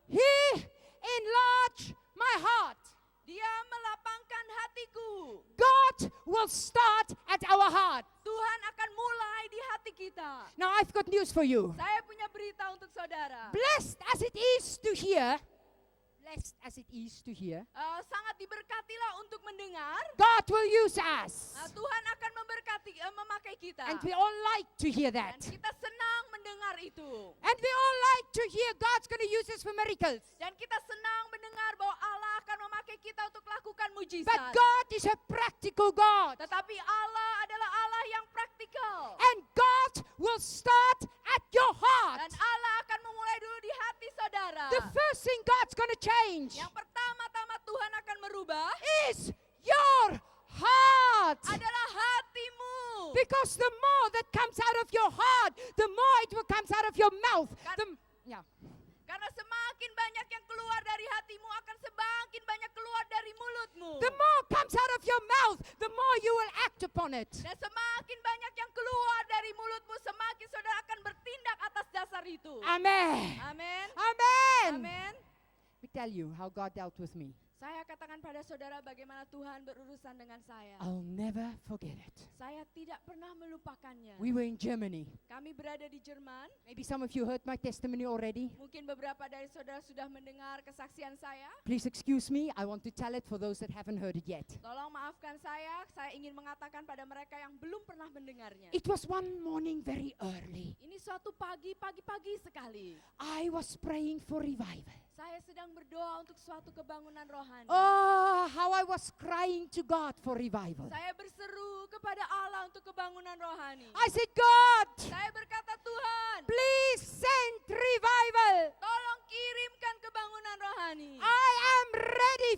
He enlarged my heart. Dia melapangkan hatiku. God will start at our heart. Tuhan akan mulai di hati kita. Now I've got news for you. Saya punya berita untuk saudara. Blessed as it is to hear, Sangat diberkatilah untuk mendengar. God will use us. Tuhan akan memberkati, memakai kita. And we all like to hear Dan that. kita senang mendengar itu. And we all like to hear God's going to use us for miracles. Dan kita senang mendengar bahwa Allah akan memakai kita untuk lakukan But mujizat. God is a practical God. Tetapi Allah adalah Allah yang praktikal. And God will start at your heart. Dan Allah akan memulai dulu di hati saudara. The first thing God's going to change Yang pertama-tama Tuhan akan merubah is your heart. adalah hatimu. Because the more that comes out of your heart, the more it will comes out of your mouth. Yeah. Karena semakin banyak yang keluar dari hatimu akan semakin banyak keluar dari mulutmu. The more comes out of your mouth, the more you will act upon it. Dan semakin banyak yang keluar dari mulutmu, semakin saudara akan bertindak atas dasar itu. Amen. Amin. Amen. Amin. Let me tell you how God dealt with me. Saya katakan pada saudara bagaimana Tuhan berurusan dengan saya. I'll never forget it. Saya tidak pernah melupakannya. We were in Germany. Kami berada di Jerman. Maybe some of you heard my testimony already. Mungkin beberapa dari saudara sudah mendengar kesaksian saya. Please excuse me. I want to tell it for those that haven't heard it yet. Tolong maafkan saya ingin mengatakan pada mereka yang belum pernah mendengarnya. It was one morning very early. Ini suatu pagi sekali. I was praying for revival. Saya sedang berdoa untuk suatu kebangunan rohani. Oh, how I was crying to God for revival. Saya berseru kepada Allah untuk kebangunan rohani. I said, God, Saya berkata, Tuhan, please send revival. tolong kirimkan kebangunan rohani.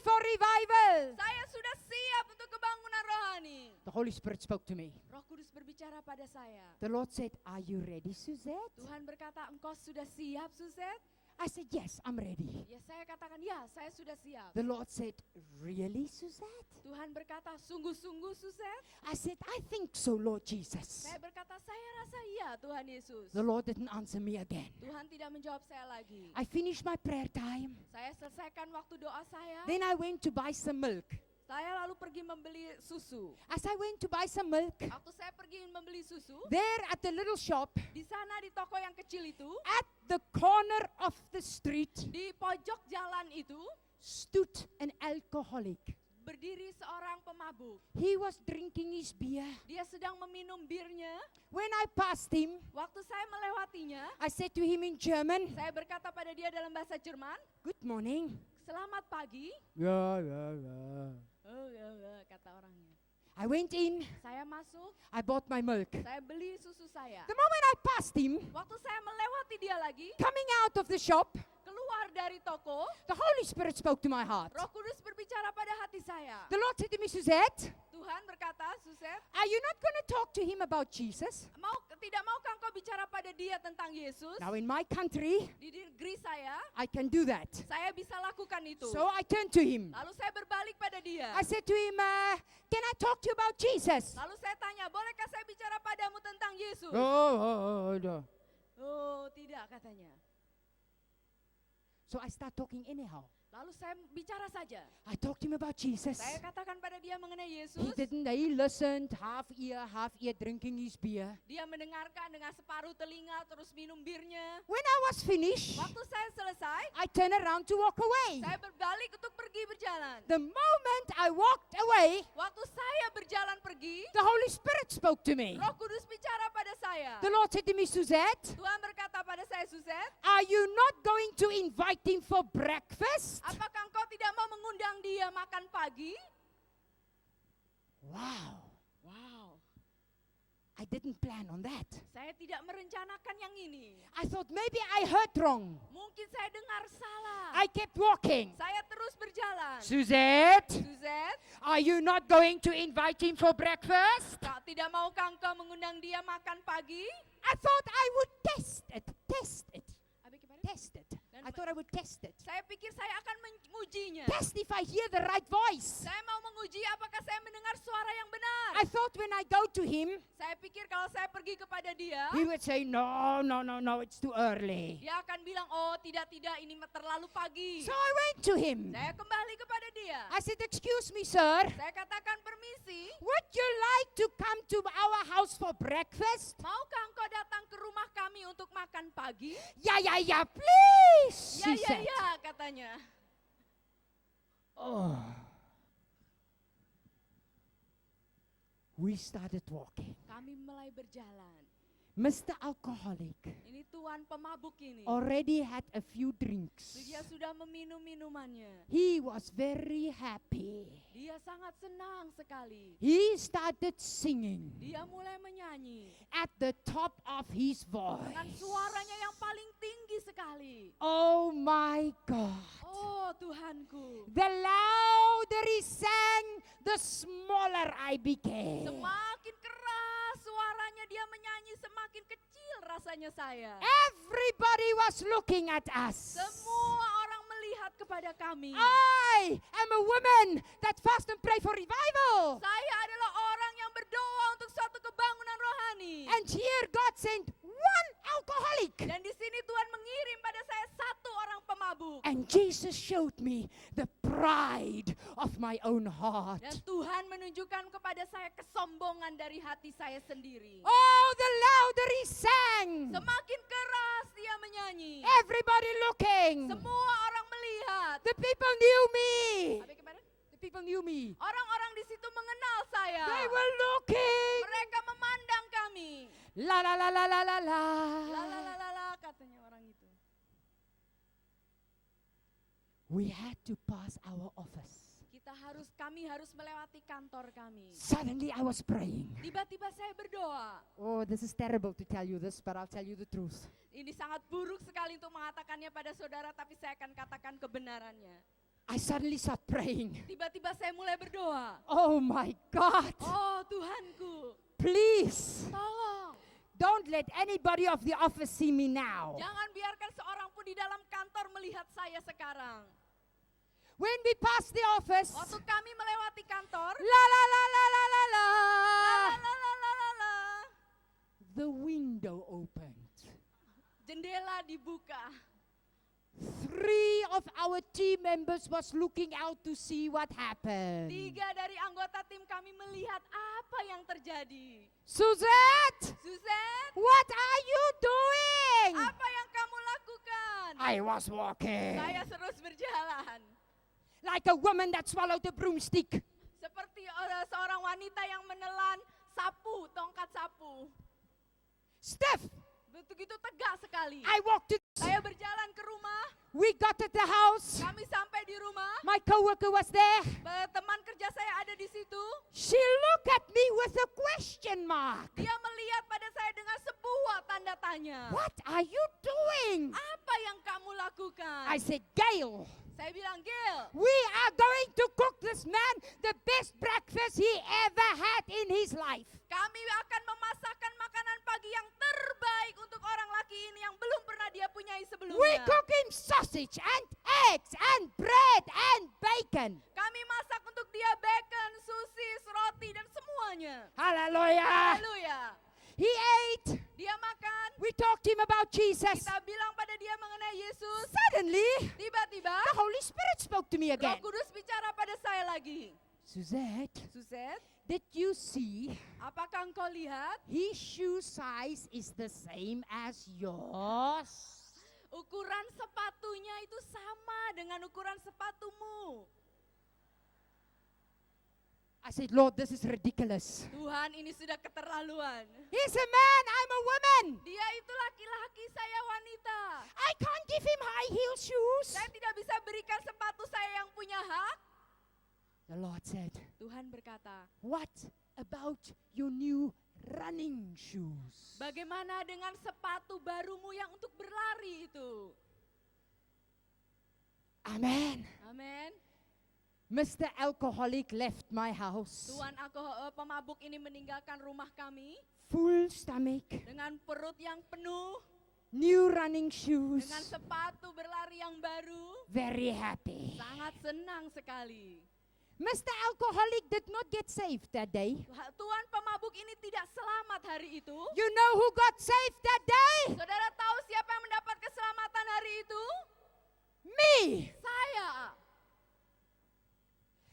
for revival. Saya sudah siap untuk kebangunan rohani. The Holy Spirit spoke to me. Roh Kudus berbicara pada saya. The Lord said, "Are you ready, Suzette?" Tuhan berkata, engkau sudah siap, Suzette? I said, "Yes, I'm ready." Ya, saya katakan, ya, saya sudah siap. The Lord said, "Really, Suzette?" Tuhan berkata, sungguh-sungguh, Suzette? I said, "I think so, Lord Jesus." Saya berkata, saya rasa iya, Tuhan Yesus. The Lord didn't answer me again. Tuhan tidak menjawab saya lagi. I finished my prayer time. Saya selesaikan waktu doa saya. Then I went to buy some milk. Saya lalu pergi membeli susu. As I went to buy some milk, Waktu saya pergi membeli susu, there at the little shop, di sana di toko yang kecil itu, at the corner of the street, di pojok jalan itu, stood an alcoholic. berdiri seorang pemabuk. He was drinking his beer. Dia sedang meminum birnya. When I passed him, Waktu saya melewatinya, I said to him in German, saya berkata pada dia dalam bahasa Jerman, "Good morning." selamat pagi. Yeah. Oh ya, kata orangnya. I went in, Saya masuk, I bought my milk. saya beli susu saya. The moment I passed him, Waktu saya melewati dia lagi, coming out of the shop, keluar dari toko, the Holy Spirit spoke to my heart. Roh Kudus berbicara pada hati saya. The Lord said to me, "Suzette, Tuhan berkata, Suzette, are you not going to talk to him about Jesus?" tidak maukah engkau bicara pada dia tentang Yesus? Now in my country, Di negeri saya, I can do that. saya bisa lakukan itu. So I turned to him. Lalu saya berbalik pada dia. I said to him, "Can I talk to you about Jesus?" Lalu saya tanya, bolehkah saya bicara padamu tentang Yesus? No. Oh, tidak katanya. So I start talking anyhow. Lalu saya bicara saja. I talked to him about Jesus. Saya katakan pada dia mengenai Yesus. He listened, half ear, drinking his beer. Dia mendengarkan dengan separuh telinga terus minum birnya. When I was finished, Waktu saya selesai, I turned around to walk away. saya berbalik untuk pergi berjalan. The moment I walked away, Waktu saya berjalan pergi, the Holy Spirit spoke to me. Roh Kudus bicara pada saya. The Lord said to me, "Suzette, Tuhan berkata pada saya, Suzette, are you not going to invite him for breakfast?" apakah engkau tidak mau mengundang dia makan pagi? Wow, Wow, I didn't plan on that. saya tidak merencanakan yang ini. I thought maybe I heard wrong. Mungkin saya dengar salah. I kept walking. Saya terus berjalan. "Suzette, Suzette, are you not going to invite him for breakfast?" tidak maukah engkau mengundang dia makan pagi? I thought I would test it. Abi kemarin? Test it. I thought I would test it. Saya pikir saya akan mengujinya. Test if I hear the right voice. Saya mau menguji apakah saya mendengar suara yang benar. I thought when I go to him, Saya pikir kalau saya pergi kepada dia, he would say, "No, it's too early." dia akan bilang, oh tidak, ini terlalu pagi. So I went to him. Saya kembali kepada dia. I said, "Excuse me, sir. Saya katakan permisi, Would you like to come to our house for breakfast?" maukah engkau datang ke rumah kami untuk makan pagi? Yeah, please. Ya, He said. katanya. Oh. We started walking. Kami mulai berjalan. Mr. Alcoholic Ini tuan pemabuk ini. already had a few drinks. Dia sudah meminum minumannya. He was very happy. Dia sangat senang sekali. He started singing Dia mulai menyanyi at the top of his dengan voice. suaranya yang paling tinggi sekali. Oh my God. Oh Tuhanku. The louder he sang, the smaller I became. Semakin keras suaranya dia menyanyi, semakin kecil rasanya saya. Everybody was looking at us. Semua orang melihat kepada kami. I am a woman that fast and pray for revival. Saya adalah orang yang berdoa untuk suatu kebangunan rohani. And here God sent one alcoholic. Dan di sini Tuhan mengirim pada saya satu orang pemabuk. And Jesus showed me the pride of my own heart. Dan Tuhan menunjukkan kepada saya kesombongan dari hati saya sendiri. Oh, the louder he sang. Semakin keras dia menyanyi. Everybody looking. Semua orang melihat. The people knew me. Apa kemarin? The people knew me. Orang-orang di situ mengenal saya. They were looking. Mereka memandang kami. La la la la la la la. La katanya orang itu. We had to pass our office. Kami harus melewati kantor kami. Suddenly I was praying. Tiba-tiba saya berdoa. Oh, this is terrible to tell you this, but I'll tell you the truth. Ini sangat buruk sekali untuk mengatakannya pada saudara, tapi saya akan katakan kebenarannya. I suddenly start praying. Tiba-tiba saya mulai berdoa. Oh my God, Oh Tuhanku, please tolong. don't let anybody of the office see me now. Jangan biarkan seorang pun di dalam kantor melihat saya sekarang. When we pass the office, Waktu kami melewati kantor, la la la la la la la, la, the window opened. jendela dibuka. 3 of our team members was looking out to see what happened. 3 dari anggota tim kami melihat apa yang terjadi. Suzette, Suzette, what are you doing? apa yang kamu lakukan? I was walking Saya terus berjalan. like a woman that swallowed a broomstick. Seperti seorang wanita yang menelan sapu, tongkat sapu. Steph, Begitu tegak sekali. I walked to. Saya berjalan ke rumah, We got at the house. kami sampai di rumah. My coworker was there. Teman kerja saya ada di situ. She looked at me with a question mark. Dia melihat pada saya dengan sebuah tanda tanya. What are you doing? Apa yang kamu lakukan? I said, Gail, Saya bilang, Gil, we are going to cook this man the best breakfast he ever had in his life. kami akan memasakkan makanan pagi yang terbaik untuk orang laki ini yang belum pernah dia punyai sebelumnya. We cook him sausage and eggs and bread and bacon. Kami masak untuk dia bacon, sosis, roti, dan semuanya. Hallelujah. Haleluya. He ate. Dia makan, We talked to him about Jesus. kita bilang pada dia mengenai Yesus. Suddenly, Tiba-tiba, the Holy Spirit spoke to me Roh again. Kudus bicara pada saya lagi. Suzette, Suzette, did you see apakah engkau lihat his shoe size is the same as yours? ukuran sepatunya itu sama dengan ukuran sepatumu? I said, Lord, this is ridiculous. Tuhan, ini sudah keterlaluan. He's a man, I'm a woman. Dia itu laki-laki, saya wanita. I can't give him high heel shoes. Saya tidak bisa berikan sepatu saya yang punya hak. The Lord said, Tuhan berkata, what about your new running shoes? bagaimana dengan sepatu barumu yang untuk berlari itu? Amen. Amin. Mr. Alcoholic left my house. Tuhan, pemabuk ini meninggalkan rumah kami Full stomach, dengan perut yang penuh, new running shoes. dengan sepatu berlari yang baru. Very happy. Sangat senang sekali. Mr. Alcoholic did not get saved that day. Tuhan, pemabuk ini tidak selamat hari itu. You know who got saved that day? Saudara tahu siapa yang mendapat keselamatan hari itu? Me. Saya.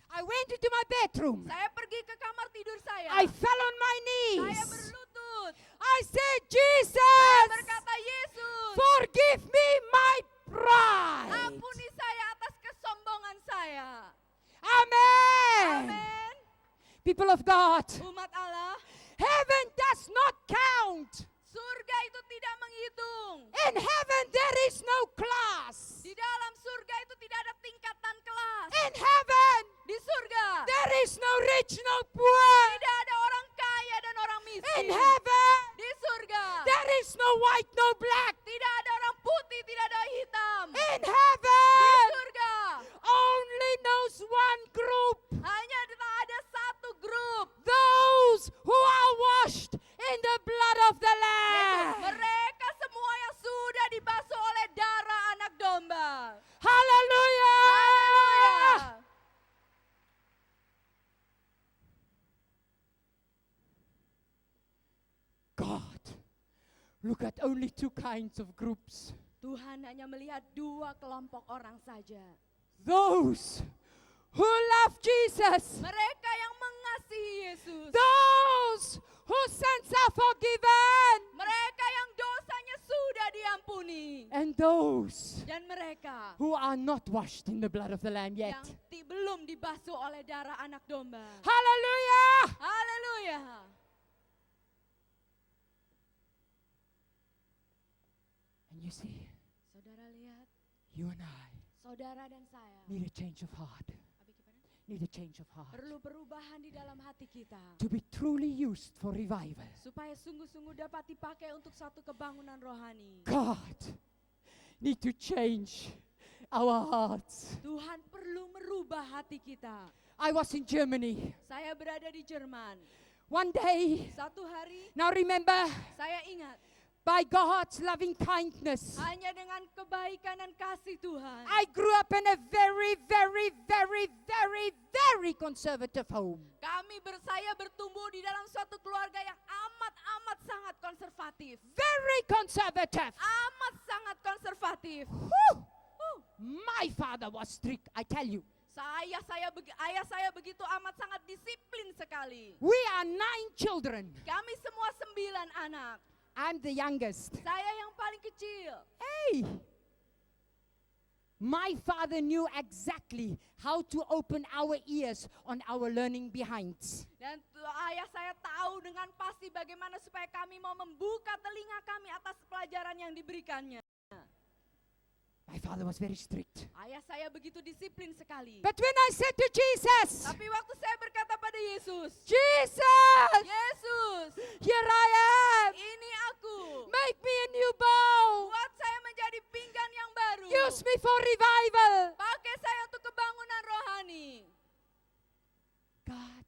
I went into my bedroom. Saya pergi ke kamar tidur saya. I fell on my Saya knees. berlutut. I said, Saya Jesus, berkata, Yesus, forgive me my pride. ampuni saya atas kesombongan saya. Amen. Amin. People of God, Umat Allah, heaven does not count. surga itu tidak menghitung. In heaven there is no class. Di dalam surga itu tidak ada tingkatan kelas. In heaven Di surga there is no rich, no poor. tidak ada orang kaya dan orang miskin. In heaven Di surga there is no white, no black. tidak ada orang putih, tidak ada hitam. In Di heaven surga only knows one group. hanya ada satu grup. Those who are washed in the blood of the Lamb. Mereka semua yang sudah dibasuh oleh darah anak domba. Hallelujah. Haleluya. God, look at only 2 kinds of groups. Tuhan hanya melihat 2 kelompok orang saja. Those who love Jesus. Mereka yang mengasihi Yesus. Those whose sins are forgiven. Mereka yang dosanya sudah diampuni. And those Dan mereka who are not washed in the blood of the Lamb yet. yang belum dibasuh oleh darah anak domba. Hallelujah. Haleluya. And you see, Saudara lihat, you and I saudara dan saya need a change of heart. Need a change of heart. perlu perubahan di dalam hati kita. To be truly used for revival. Supaya sungguh-sungguh dapat dipakai untuk satu kebangunan rohani. God need to change our hearts. Tuhan perlu merubah hati kita. I was in Germany Saya berada di Jerman. one day. Satu hari Now remember, saya ingat, by God's loving kindness, hanya dengan kebaikan dan kasih Tuhan, I grew up in a very, very, very, very, very conservative home. saya bertumbuh di dalam suatu keluarga yang amat sangat konservatif. Very conservative. Amat sangat konservatif. Whew. My father was strict, I tell you. Ayah saya begitu amat sangat disiplin sekali. We are 9 children. Kami semua 9 anak. I'm the youngest. Saya yang paling kecil. Hey! My father knew exactly how to open our ears on our learning behinds. Dan ayah saya tahu dengan pasti bagaimana supaya kami mau membuka telinga kami atas pelajaran yang diberikannya. My father was very strict. Ayah saya begitu disiplin sekali. But when I said to Jesus, Tapi waktu saya berkata pada Yesus, Jesus, Yesus, here I am. ini aku. Make me a new bow. Buat saya menjadi pinggan yang baru. Use me for revival. Pakai saya untuk kebangunan rohani. God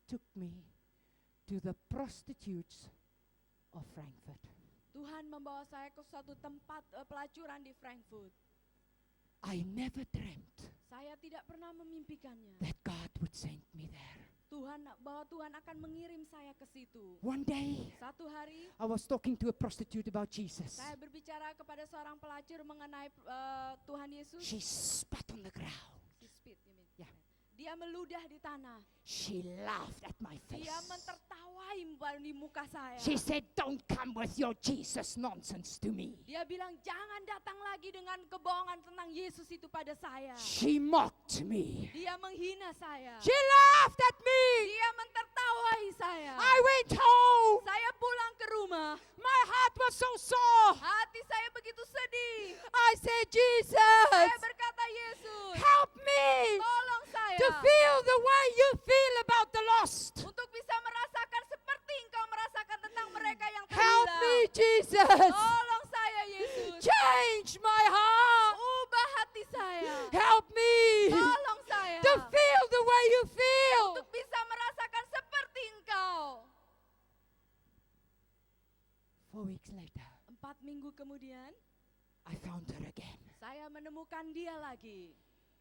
took me to the prostitutes of Frankfurt. Tuhan membawa saya ke suatu tempat pelacuran di Frankfurt. I never dreamt Saya tidak pernah memimpikannya. that God would send me there. Bahwa Tuhan akan mengirim saya ke situ. One day, Satu hari I was talking to a prostitute about Jesus. saya berbicara kepada seorang pelacur mengenai Tuhan Yesus. She spat on the ground. She spit, you mean. Yeah. Dia meludah di tanah. She laughed at my face. Dia mentertawai di muka saya. She said, "Don't come with your Jesus nonsense to me." Dia bilang jangan datang lagi dengan kebohongan tentang Yesus itu pada saya. She mocked me. Dia menghina saya. She laughed at me. Dia mentertawai saya. I went home. Saya pulang ke rumah. My heart was so sore. Hati saya begitu sedih. I said, Saya Jesus, berkata, Yesus, help me tolong saya to feel the way you feel about the lost. untuk bisa merasakan seperti engkau merasakan tentang mereka yang Help terhilang. me, Jesus. Tolong saya, Yesus. Change my heart. Ubah hati saya. Help me Tolong saya to feel the way you feel. untuk bisa merasakan seperti engkau. 4 weeks later, 4 minggu kemudian, I found her again. saya menemukan dia lagi.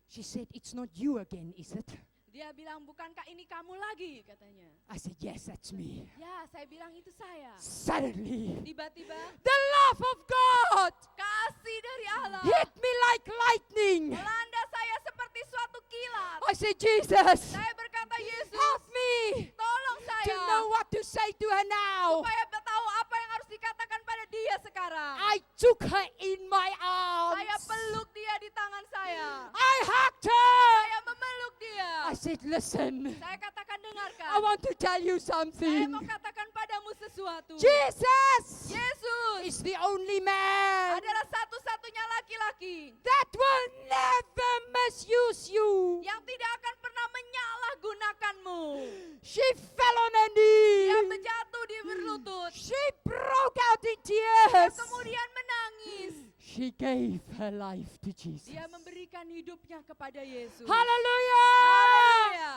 She said, "It's not you again, is it?" Dia bilang, bukankah ini kamu lagi, katanya. I said, "Yes, that's me." Ya, saya bilang itu saya. Suddenly, Tiba-tiba, the love of God kasih dari Allah hit me like lightning. melanda saya seperti suatu kilat. I said, "Jesus, Saya berkata, Yesus, help me tolong to saya know what to say to her now." supaya tahu apa yang harus dikatakan pada dia sekarang. I took her in my Saya arms. peluk dia di tangan saya. I hugged her. Saya memeluk dia. I said, "Listen, Saya katakan, dengarkan. I want to tell you Saya something. mau katakan padamu sesuatu. Jesus Yesus is the only man adalah satu-satunya laki-laki that will never misuse you." yang tidak akan pernah menyalahgunakanmu. She fell on her Dia knees. menjatuh di berlutut. She broke out in tears. Kemudian menangis. She gave her life to Jesus. Dia memberikan hidupnya kepada Yesus. Hallelujah! Haleluya.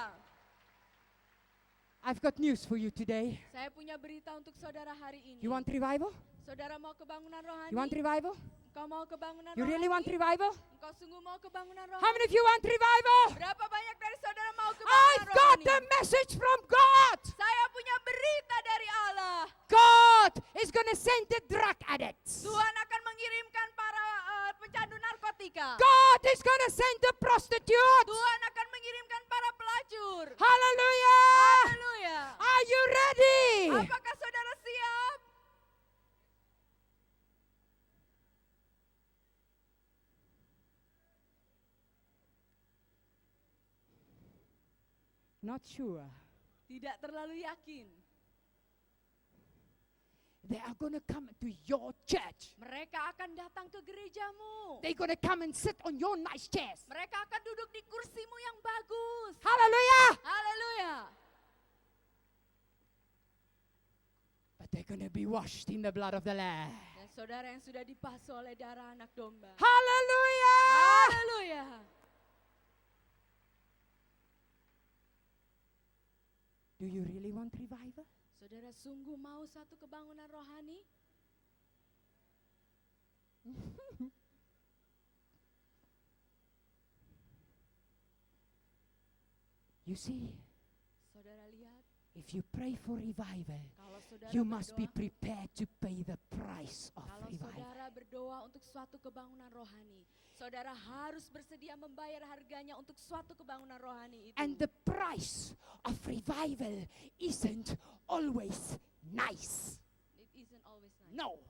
I've got news for you today. Saya punya berita untuk saudara hari ini. You want revival? Saudara mau kebangunan rohani? You want revival? Engkau mau kebangunan You really rohani? want revival? Engkau sungguh mau kebangunan rohani? How many of you want revival? Berapa banyak dari saudara mau kebangunan I've got rohani? the message from God. Saya punya berita dari Allah. God is going to send the drug addicts. Tuhan akan mengirimkan para pecandu narkotika. God is going to send the prostitutes. Tuhan akan mengirimkan para pelacur. Hallelujah! Haleluya. Are you ready? Apakah saudara siap? Not sure. Tidak terlalu yakin. They are going to come to your church. Mereka akan datang ke gerejamu. They're going to come and sit on your nice chairs. Mereka akan duduk di kursimu yang bagus. Hallelujah! Haleluya. But they're going to be washed in the blood of the Lamb. Dan saudara yang sudah dibasuh oleh darah anak domba. Hallelujah! Hallelujah! Haleluya. Do you really want revival? Saudara sungguh mau satu kebangunan rohani? You see, Saudara lihat, if you pray for revival, kalau saudara you must be berdoa, prepared to pay the price of kalau revival. saudara berdoa untuk suatu kebangunan rohani, saudara harus bersedia membayar harganya untuk suatu kebangunan rohani itu. And the price of revival isn't always nice. It isn't always nice. No.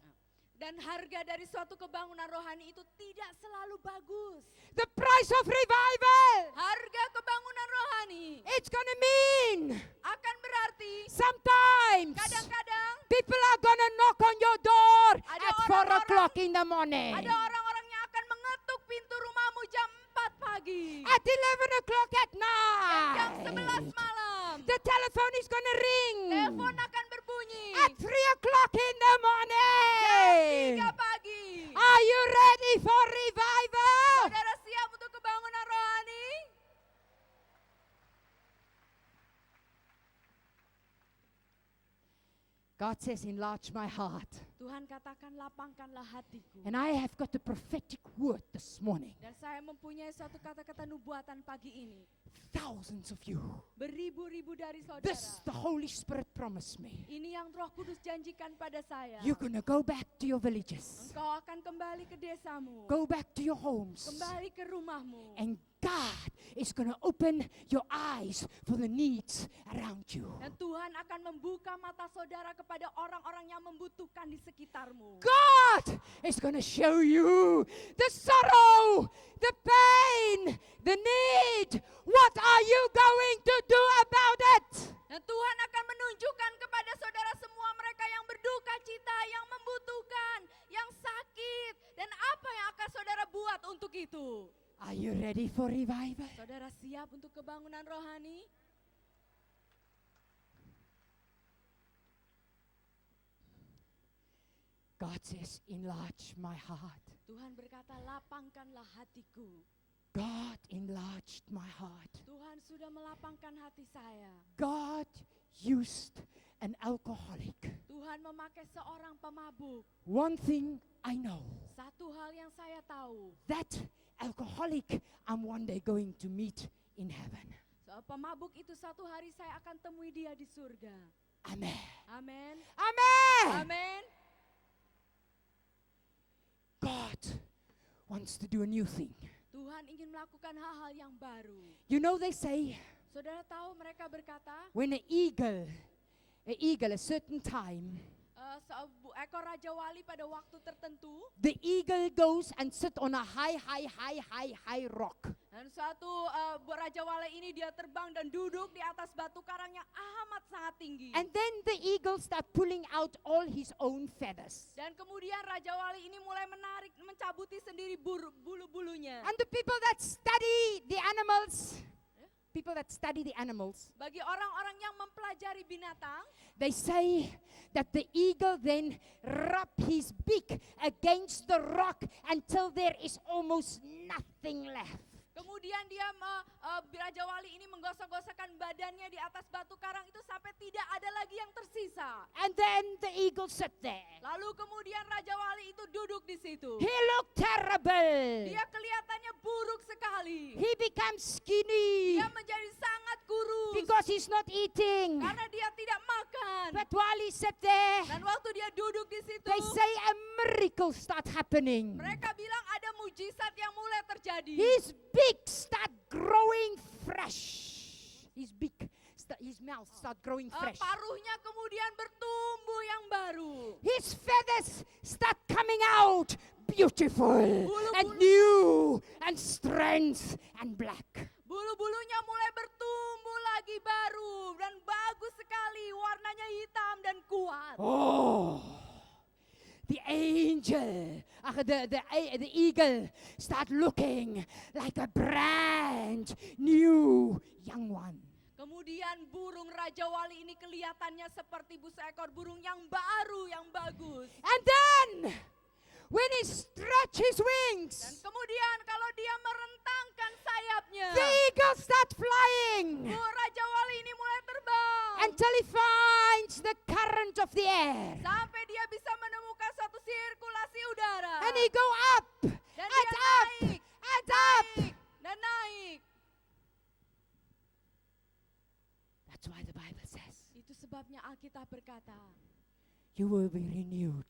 Dan harga dari suatu kebangunan rohani itu tidak selalu bagus. The price of revival, Harga kebangunan rohani it's gonna mean akan berarti sometimes kadang-kadang people are gonna knock on your door Ada at 4 orang-orang- o'clock in the morning. ada orang-orang yang akan mengetuk pintu rumahmu jam 4 pagi. At 11 o'clock at Dan jam 11 night. malam. The telephone is gonna ring. Telepon akan berbunyi. At 3 o'clock in the morning. 3 pagi. Are you ready for revival? Saudara siap untuk kebangunan rohani? God says, enlarge my heart. Tuhan katakan lapangkanlah hatiku. And I have got a prophetic word this morning. Dan saya mempunyai suatu kata-kata nubuatan pagi ini. Thousands of you. Beribu-ribu dari saudara. This the Holy Spirit promised me. Ini yang Roh Kudus janjikan pada saya. You're going to go back to your villages. Engkau akan kembali ke desamu. Go back to your homes. Kembali ke rumahmu. And God is going to open your eyes for the needs around you. Dan Tuhan akan membuka mata saudara kepada orang-orang yang membutuhkan di sekitarmu. God is going to show you the sorrow, the pain, the need. What are you going to do about it? Dan Tuhan akan menunjukkan kepada saudara semua mereka yang berduka cita, yang membutuhkan, yang sakit. Dan apa yang akan saudara buat untuk itu? Are you ready for revival? Saudara siap untuk kebangunan rohani? God says, enlarge my heart. Tuhan berkata, lapangkanlah hatiku. God enlarged my heart. Tuhan sudah melapangkan hati saya. God used an alcoholic. Tuhan memakai seorang pemabuk. One thing I know, Satu hal yang saya tahu, that alcoholic I'm one day going to meet in heaven. soal pemabuk itu satu hari saya akan temui dia di surga. Amen. Amin. Amen. Amin. God wants to do a new thing. Tuhan ingin melakukan hal-hal yang baru. You know they say Saudara tahu mereka berkata, when a eagle a certain time, ekor Raja Wali pada waktu tertentu, the eagle goes and sit on a high rock. dan suatu Raja Wali ini dia terbang dan duduk di atas batu karang yang amat sangat tinggi. And then the eagle start pulling out all his own feathers. Dan kemudian Raja Wali ini mulai mencabuti sendiri bulu-bulunya. And the people that study the animals, Bagi orang-orang yang mempelajari binatang, they say that the eagle then rub his beak against the rock until there is almost nothing left. kemudian dia Raja Wali ini menggosok-gosokkan badannya di atas batu karang itu sampai tidak ada lagi yang tersisa. And then the eagle sit there. Lalu kemudian Raja Wali itu duduk di situ. He looked terrible. Dia kelihatannya buruk sekali. He becomes skinny Dia menjadi sangat kurus because he's not eating. karena dia tidak makan. But while he sat there, Dan waktu dia duduk di situ, they say a miracle start happening. mereka bilang ada mujizat yang mulai terjadi. His beak start growing fresh. His mouth start growing fresh. Paruhnya kemudian bertumbuh yang baru. His feathers start coming out beautiful Bulu-bulu- and new and strength and black. Bulu-bulunya mulai bertumbuh lagi baru dan bagus sekali, warnanya hitam dan kuat. Oh, the angel, the eagle start looking like a brand new young one. Kemudian burung Raja Wali ini kelihatannya seperti seekor burung yang baru, yang bagus. And then, when he stretch his Dan wings, kemudian kalau dia merentangkan sayapnya, the eagle start flying Raja Wali ini mulai terbang. until he finds the current of the air. Sampai dia bisa menemukan suatu sirkulasi udara. And he go up Dan and dia up naik, and up. naik, dan naik. That's why the Bible says, Itu sebabnya Alkitab berkata, you will be renewed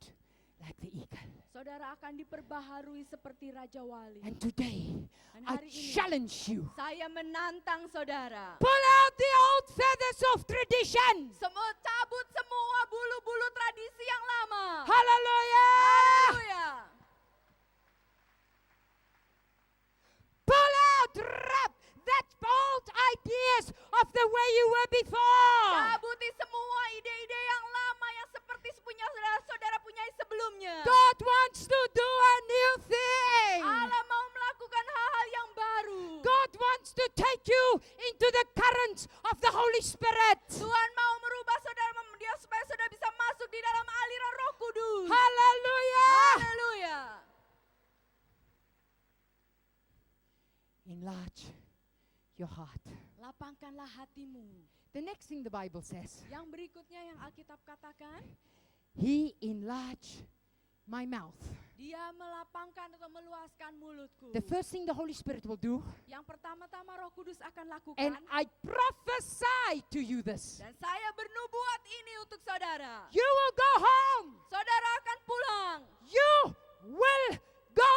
like the eagle. saudara akan diperbaharui seperti Raja Wali. And today, Dan I hari ini, challenge you. saya menantang saudara. Pull out the old feathers of tradition. Cabut semua bulu-bulu tradisi yang lama. Hallelujah. Haleluya. Pull out, rub that old ideas of the way you were before. Cabuti semua ide-ide yang lama yang seperti punya saudara-saudara punya sebelumnya. God wants to do a new thing. Allah mau melakukan hal-hal yang baru. God wants to take you into the currents of the Holy Spirit. Tuhan mau merubah saudara dia supaya saudara bisa masuk di dalam aliran Roh Kudus. Hallelujah. Haleluya. Enlarge your heart. Lapangkanlah hatimu. The next thing the Bible says, Yang berikutnya yang Alkitab katakan, He enlarged my mouth. dia melapangkan atau meluaskan mulutku. The first thing the Holy Spirit will do, Yang pertama-tama Roh Kudus akan lakukan, and I prophesy to you this, dan saya bernubuat ini untuk saudara. you will go home. Saudara akan pulang. You will go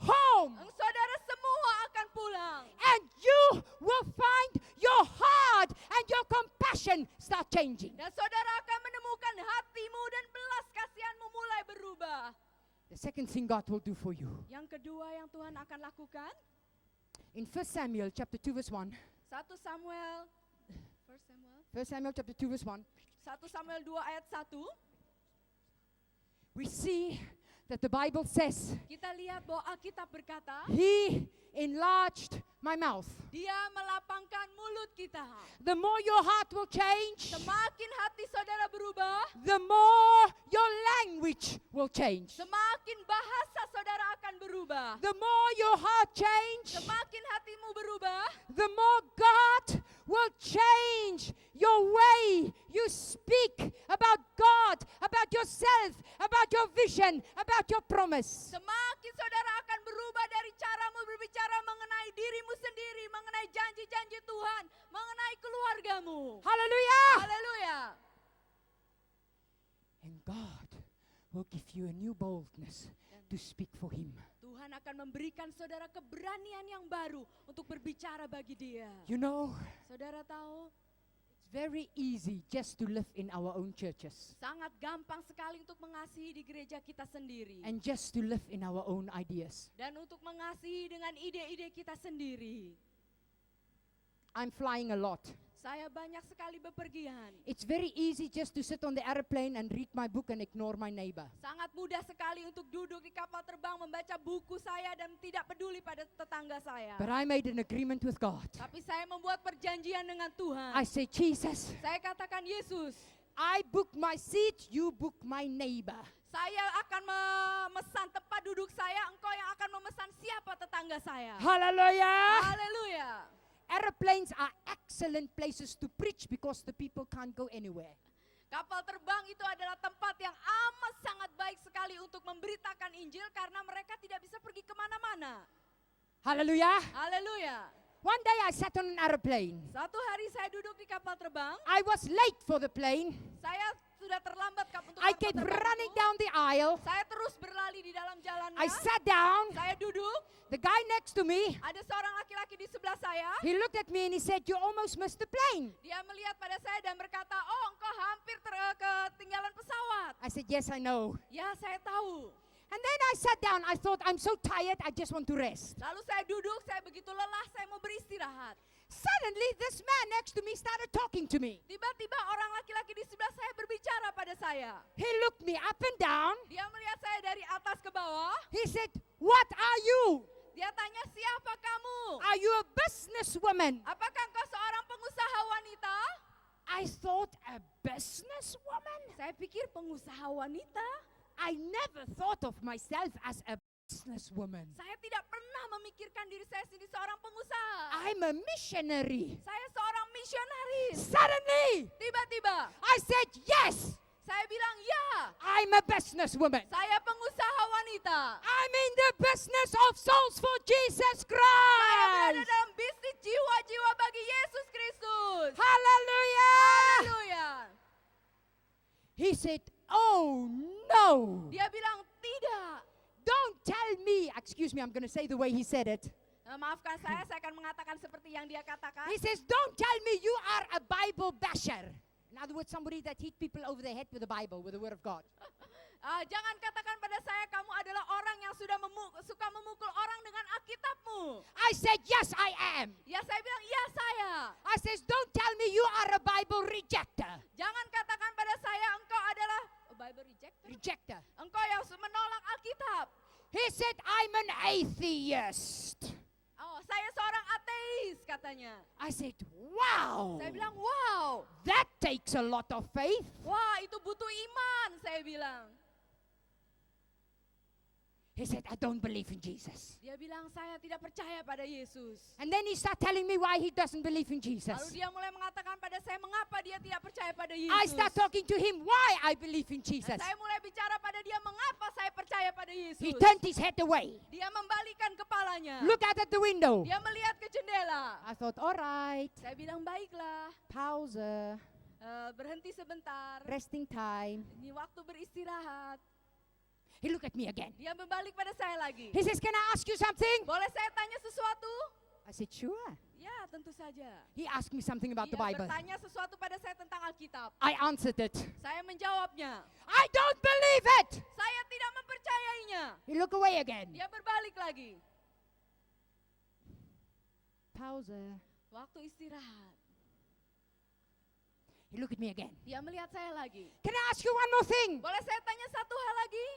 home. Saudara semua akan pulang. And you will find your heart and your compassion start changing. Dan saudara akan menemukan hatimu dan belas kasihanmu mulai berubah. The second thing God will do for you. Yang kedua yang Tuhan akan lakukan, In 1 Samuel chapter 2 verse 1. 1 Samuel 1 Samuel chapter 2 verse 1. 1 Samuel 2 ayat 1, We see that the Bible says, kita lihat bahwa Alkitab berkata, He enlarged my mouth. dia melapangkan mulut kita. The more your heart will change, Semakin hati saudara berubah, the more your language will change. semakin bahasa saudara akan berubah. The more your heart change, Semakin hatimu berubah, the more God will change your way you speak about God, about yourself, about your vision, about your promise. semakin saudara akan berubah dari caramu berbicara mengenai dirimu sendiri, mengenai janji-janji Tuhan, mengenai keluargamu. Hallelujah! Haleluya. And God will give you a new boldness to speak for Him. Tuhan akan memberikan saudara keberanian yang baru untuk berbicara bagi Dia. You know, Saudara tahu, it's very easy just to live in our own churches sangat gampang sekali untuk mengasihi di gereja kita sendiri. and just to live in our own ideas. Dan untuk mengasihi dengan ide-ide kita sendiri. I'm flying a lot. Saya banyak sekali bepergian. It's very easy just to sit on the airplane and read my book and ignore my neighbor. Sangat mudah sekali untuk duduk di kapal terbang, membaca buku saya dan tidak peduli pada tetangga saya. But I made an agreement with God. Tapi saya membuat perjanjian dengan Tuhan. I say, Jesus, Saya katakan, Yesus, I book my seat, you book my neighbor. saya akan memesan tempat duduk saya, engkau yang akan memesan siapa tetangga saya. Hallelujah! Haleluya. Airplanes are excellent places to preach because the people can't go anywhere. Kapal terbang itu adalah tempat yang amat sangat baik sekali untuk memberitakan Injil karena mereka tidak bisa pergi kemana-mana. Hallelujah! Haleluya. One day I sat on an airplane. Suatu hari saya duduk di kapal terbang, I was late for the plane. saya sudah terlambat untuk I kapal kept terbang running itu. down the aisle. Saya terus berlari di dalam jalannya. I sat down. Saya duduk, The guy next to me, ada seorang laki-laki di sebelah saya. he looked at me and he said, you almost missed the plane. Dia melihat pada saya dan berkata, oh engkau hampir ketinggalan pesawat. I said, yes, I know. Ya saya tahu. And then I sat down. I thought, I'm so tired, I just want to rest. Lalu saya duduk, saya begitu lelah, saya mau beristirahat. Suddenly, this man next to me started talking to me. Tiba-tiba orang laki-laki di sebelah saya berbicara pada saya. He looked me up and down. Dia melihat saya dari atas ke bawah. He said, what are you? Dia tanya, siapa kamu? Are you a businesswoman? Apakah engkau seorang pengusaha wanita? I thought, a businesswoman? Saya pikir pengusaha wanita. I never thought of myself as a businesswoman. Saya tidak pernah memikirkan diri saya sendiri seorang pengusaha. I'm a missionary. Saya seorang misionaris. Suddenly, Tiba-tiba I said, yes, saya bilang, ya, I'm a businesswoman. saya pengusaha wanita. I'm in the business of souls for Jesus Saya berada Christ. dalam bisnis jiwa-jiwa bagi Yesus Kristus. Hallelujah. Haleluya. He said, oh no. Dia bilang, tidak. Don't tell me, excuse me, I'm going to say the way he said it. Maafkan saya akan mengatakan seperti yang dia katakan. He says, don't tell me you are a Bible basher. In other words, somebody that hit people over the head with the Bible, with the Word of God. Jangan katakan pada saya kamu adalah orang yang sudah suka memukul orang dengan Alkitabmu. I said, yes, I am. Ya, saya bilang, ya saya. I says, don't tell me you are a Bible rejecter. Jangan katakan pada saya engkau adalah Bible rejector. Rejecter. Engkau yang menolak Alkitab. He said, I'm an atheist. Oh, saya seorang ateis katanya. I said, wow. Saya bilang, wow. That takes a lot of faith. Wah, itu butuh iman, saya bilang. He said, I don't believe in Jesus. Dia bilang, saya tidak percaya pada Yesus. And then he started telling me why he doesn't believe in Jesus. Lalu dia mulai mengatakan pada saya mengapa dia tidak percaya pada I Yesus. start talking to him why I believe in Jesus. Saya mulai bicara pada dia mengapa saya percaya pada Yesus. He turned his head away. Dia membalikan kepalanya. Look out at the window. Dia melihat ke jendela. I thought, all right, Saya bilang baiklah, pause, berhenti sebentar. resting time. Ini waktu beristirahat. He looked at me again. Dia berbalik pada saya lagi. He says, can I ask you something? Boleh saya tanya sesuatu? I said, sure. Ya, tentu saja. He asked me something about Dia the Bible. bertanya sesuatu pada saya tentang Alkitab. I answered it. Saya menjawabnya. I don't believe it. Saya tidak mempercayainya. He looked away again. Dia berbalik lagi. Pause. Waktu istirahat. He looked at me again. Dia melihat saya lagi. Can I ask you one more thing? Boleh saya tanya satu hal lagi?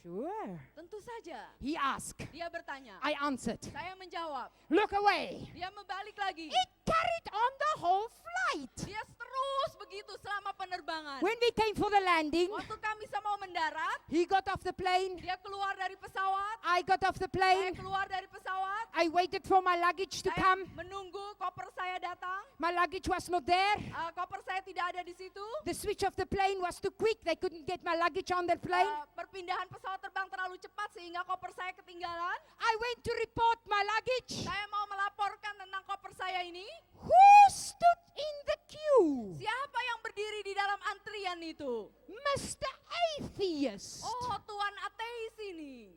Sure. Tentu saja. He asked. Dia bertanya. I answered. Saya menjawab. Look away. Dia membalik lagi. It carried on the whole flight. Dia terus begitu selama penerbangan. When we came for the landing, Waktu kami mau mendarat, he got off the plane. dia keluar dari pesawat. I got off the Saya plane. keluar dari pesawat. I waited for my luggage to Saya come. menunggu koper saya datang. My luggage was not there. Koper saya tidak ada di situ. The switch of the plane was too quick. They couldn't get my luggage on the plane. Perpindahan pesawat terbang terlalu cepat sehingga koper saya ketinggalan. I went to report my luggage. Saya mau melaporkan tentang koper saya ini. Who stood in the queue? Siapa yang berdiri di dalam antrian itu? Mr. Atheist. Oh, Tuan ateis ini.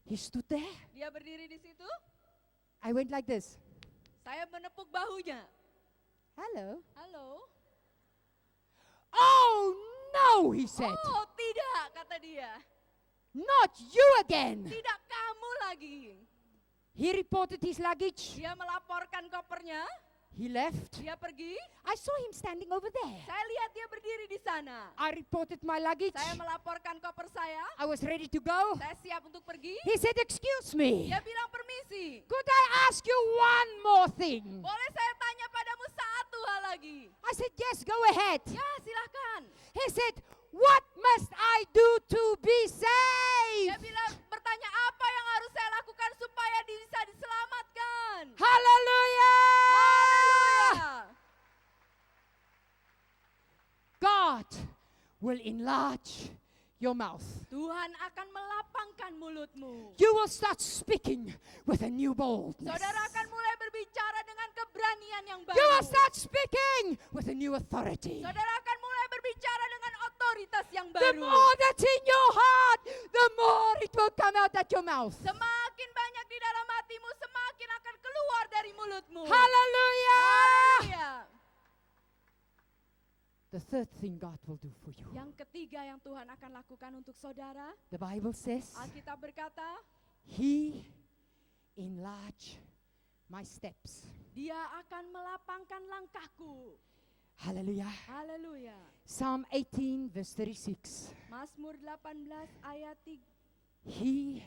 He stood there. Dia berdiri di situ. I went like this. Saya menepuk bahunya. Hello. Halo. Oh no, he said. Oh, tidak, kata dia. Not you again. Tidak kamu lagi. He reported his luggage. Dia melaporkan kopernya. He left. Dia pergi. I saw him standing over there. Saya lihat dia berdiri di sana. I reported my luggage. Saya melaporkan koper saya. I was ready to go. Saya siap untuk pergi. He said, excuse me. Dia bilang permisi. Could I ask you one more thing? Boleh saya tanya padamu satu hal lagi? I said, yes, go ahead. Ya, silakan. He said, what must I do to be Dia saved? bilang bertanya apa yang harus saya lakukan supaya bisa diselamatkan. Hallelujah! Haleluya. God will enlarge your mouth. Tuhan akan melapangkan mulutmu. You will start speaking with a new boldness. Saudara akan mulai berbicara dengan keberanian yang baru. You will start speaking with a new authority. Saudara akan mulai berbicara dengan otoritas yang The baru. more that's in your heart, the more it will come out at your mouth. Semakin banyak di dalam hatimu, semakin akan keluar dari mulutmu. Hallelujah! Haleluya. The third thing God will do for you. Yang ketiga yang Tuhan akan lakukan untuk saudara, The Bible says, Alkitab berkata, He enlarge my steps. Dia akan melapangkan langkahku. Hallelujah. Haleluya. Psalm 18 verse 36. Mazmur 18 ayat 3. He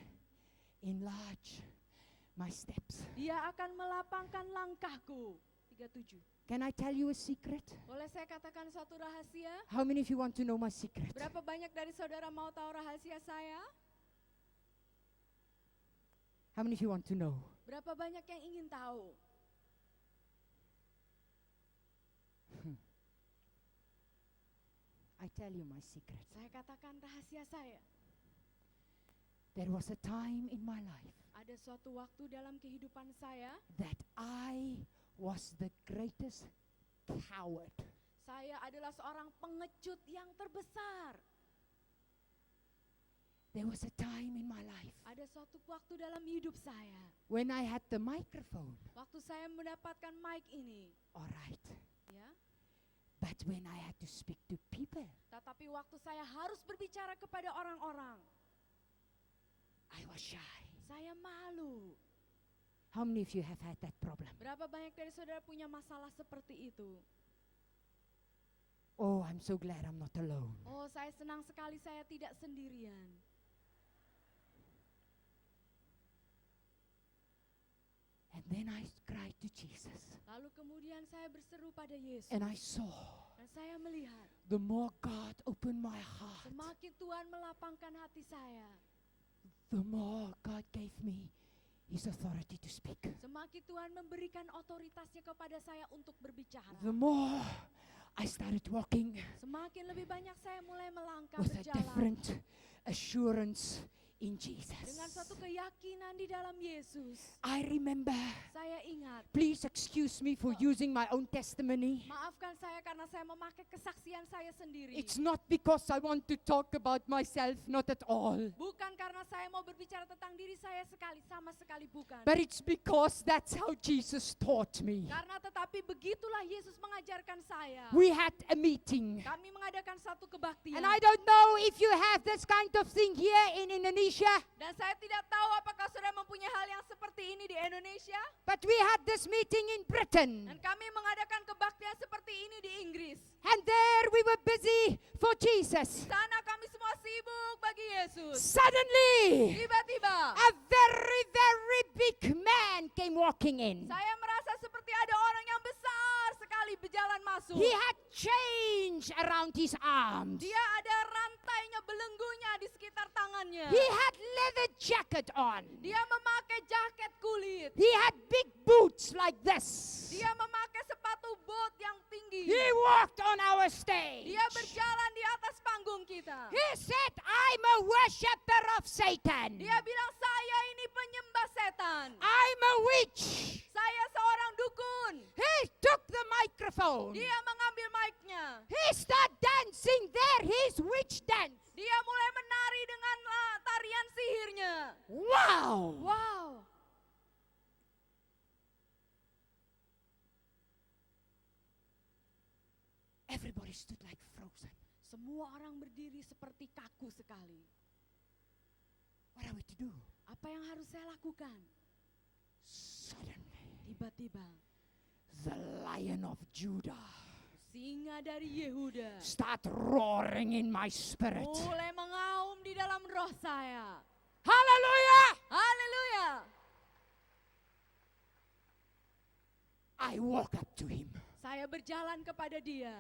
enlarge my steps. Dia akan melapangkan langkahku. 37. Can I tell you a secret? Boleh saya katakan suatu rahasia? How many of you want to know my secret? Berapa banyak dari saudara mau tahu rahasia saya? How many of you want to know? Berapa banyak yang ingin tahu? I tell you my secret. Saya katakan rahasia saya. There was a time in my life Ada suatu waktu dalam kehidupan saya, that I was the greatest coward. saya adalah seorang pengecut yang terbesar. There was a time in my life Ada suatu waktu dalam hidup saya, when I had the microphone. waktu saya mendapatkan mic ini, All right. ya. But when I had to speak to people, Tetapi waktu saya harus berbicara kepada orang-orang, I was shy. saya malu. How many of you have had that problem? Berapa banyak dari saudara punya masalah seperti itu? Oh, I'm so glad I'm not alone. Oh, saya senang sekali saya tidak sendirian. And then I cried to Jesus. Lalu kemudian saya berseru pada Yesus. And I saw Dan saya melihat, the more God opened my heart, semakin Tuhan melapangkan hati saya, the more God gave me His authority to speak. semakin Tuhan memberikan otoritasnya kepada saya untuk berbicara. The more I started walking Semakin lebih banyak saya mulai melangkah with a berjalan different assurance in Jesus. dengan suatu keyakinan di dalam Yesus. I remember, Saya ingat, please excuse me for using my own testimony. maafkan saya karena saya memakai kesaksian saya sendiri. It's not because I want to talk about myself, not at all. Bukan karena saya mau berbicara tentang diri saya sama sekali bukan. But it's because that's how Jesus taught me. Karena tetapi begitulah Yesus mengajarkan saya. We had a meeting. Kami mengadakan satu kebaktian. And I don't know if you have this kind of thing here in Indonesia, Dan saya tidak tahu apakah saudara mempunyai hal yang seperti ini di Indonesia. but we had this meeting in Britain. Dan kami mengadakan kebaktian seperti ini di Inggris. And there we were busy for Jesus. Di sana kami semua sibuk bagi Yesus. Suddenly, Tiba-tiba, a very, very big man came walking in. saya merasa seperti ada orang yang besar sekali berjalan masuk. He had chains around his arms. Dia ada rantainya, belenggunya di sekitar tangannya. He had leather jacket on. Dia memakai jaket kulit. He had big boots like this. Dia memakai sepatu bot yang tinggi. He walked on our stage. Dia berjalan di atas panggung kita. He said, I'm a worshiper of Satan. Dia bilang, saya ini penyembah setan. I'm a witch. Saya seorang dukun. He took the microphone. Dia mengambil mic-nya. He started dancing there, his witch dance. Dia mulai menari dengan tarian sihirnya. Wow! Wow. Everybody stood like frozen. Semua orang berdiri seperti kaku sekali. What are we to do? Apa yang harus saya lakukan? Suddenly, Tiba-tiba, the Lion of Judah singa dari Yehuda start roaring in my spirit. mulai mengaum di dalam roh saya. Hallelujah! Haleluya. I walk up to him. Saya berjalan kepada dia.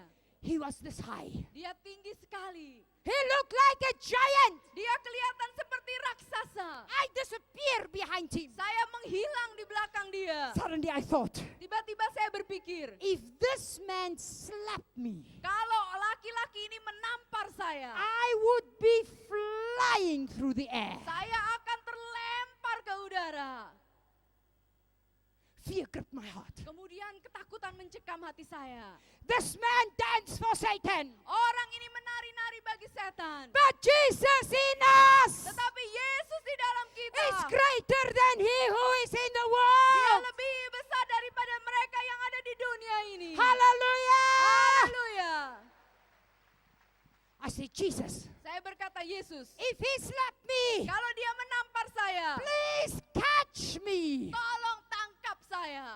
He was this high. Dia tinggi sekali. He looked like a giant. Dia kelihatan seperti raksasa. I disappeared behind him. Saya menghilang di belakang dia. Suddenly I thought, Tiba-tiba saya berpikir, if this man slapped me, kalau laki-laki ini menampar saya, I would be flying through the air. saya akan terlempar ke udara. Fear gripped my heart. Kemudian ketakutan mencekam hati saya. This man danced for Satan, Orang ini menari-nari bagi setan. but Jesus in us Tetapi Yesus di dalam kita, is greater than he who is in the Dia world. lebih besar daripada mereka yang ada di dunia ini. Hallelujah! Haleluya. I said, Jesus, Saya berkata, Yesus, if he slapped me, kalau dia menampar saya, please catch me. tolong tangkap saya.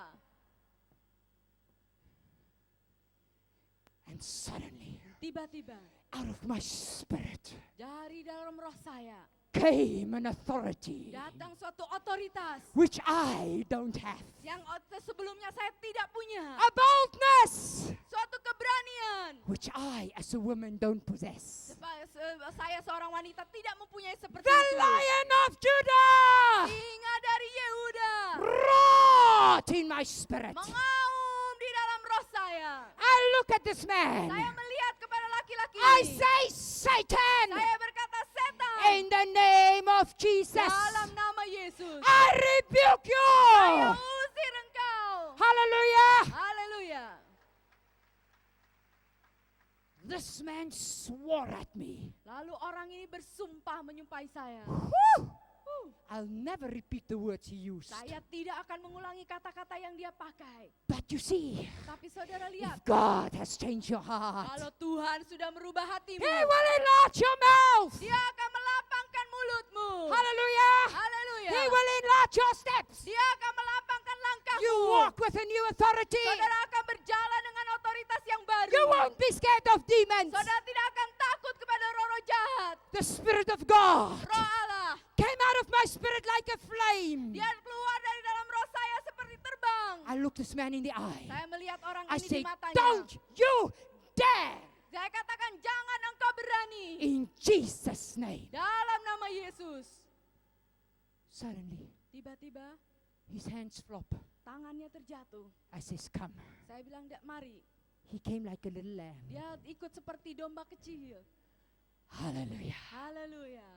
And suddenly, Tiba-tiba, out of my spirit, dari dalam roh saya, came an authority datang suatu otoritas which I don't have. yang sebelumnya saya tidak punya. A boldness Suatu keberanian. which I, as a woman, don't possess. Saya seorang wanita tidak mempunyai seperti The itu. Lion of Judah Singa dari Yehuda roared in my spirit. mengaum di dalam roh saya. I look at this man. Saya melihat kepada laki-laki I ini. say, Satan, Saya berkata, setan, in the name of Jesus, dalam nama Yesus, I rebuke you. saya usir engkau. Hallelujah. Haleluya. This man swore at me. Lalu orang ini bersumpah menyumpahi saya. Whew. I'll never repeat the words he used. Saya tidak akan mengulangi kata-kata yang dia pakai. But you see, Tapi saudara if lihat, God has changed your heart, kalau Tuhan sudah merubah hatimu, He will enlarge your mouth. Dia akan melapangkan mulutmu. Hallelujah. Haleluya. He will enlarge your steps. Dia akan melapangkan langkahmu. You walk with a new authority. Saudara akan berjalan dengan otoritas yang baru. You won't be scared of demons. Saudara tidak akan takut kepada roh-roh jahat. The Spirit of God Roh Allah, came out of my spirit like a flame. dia keluar dari dalam roh saya seperti terbang. I looked this man in the eye. Saya melihat orang I ini di said, matanya. don't you dare. Saya katakan, jangan engkau berani. In Jesus' name. Dalam nama Yesus. Suddenly, Tiba-tiba his hands flop. tangannya terjatuh. I says, come. Saya bilang, mari. He came like a little lamb. Dia ikut seperti domba kecil. Hallelujah. Haleluya.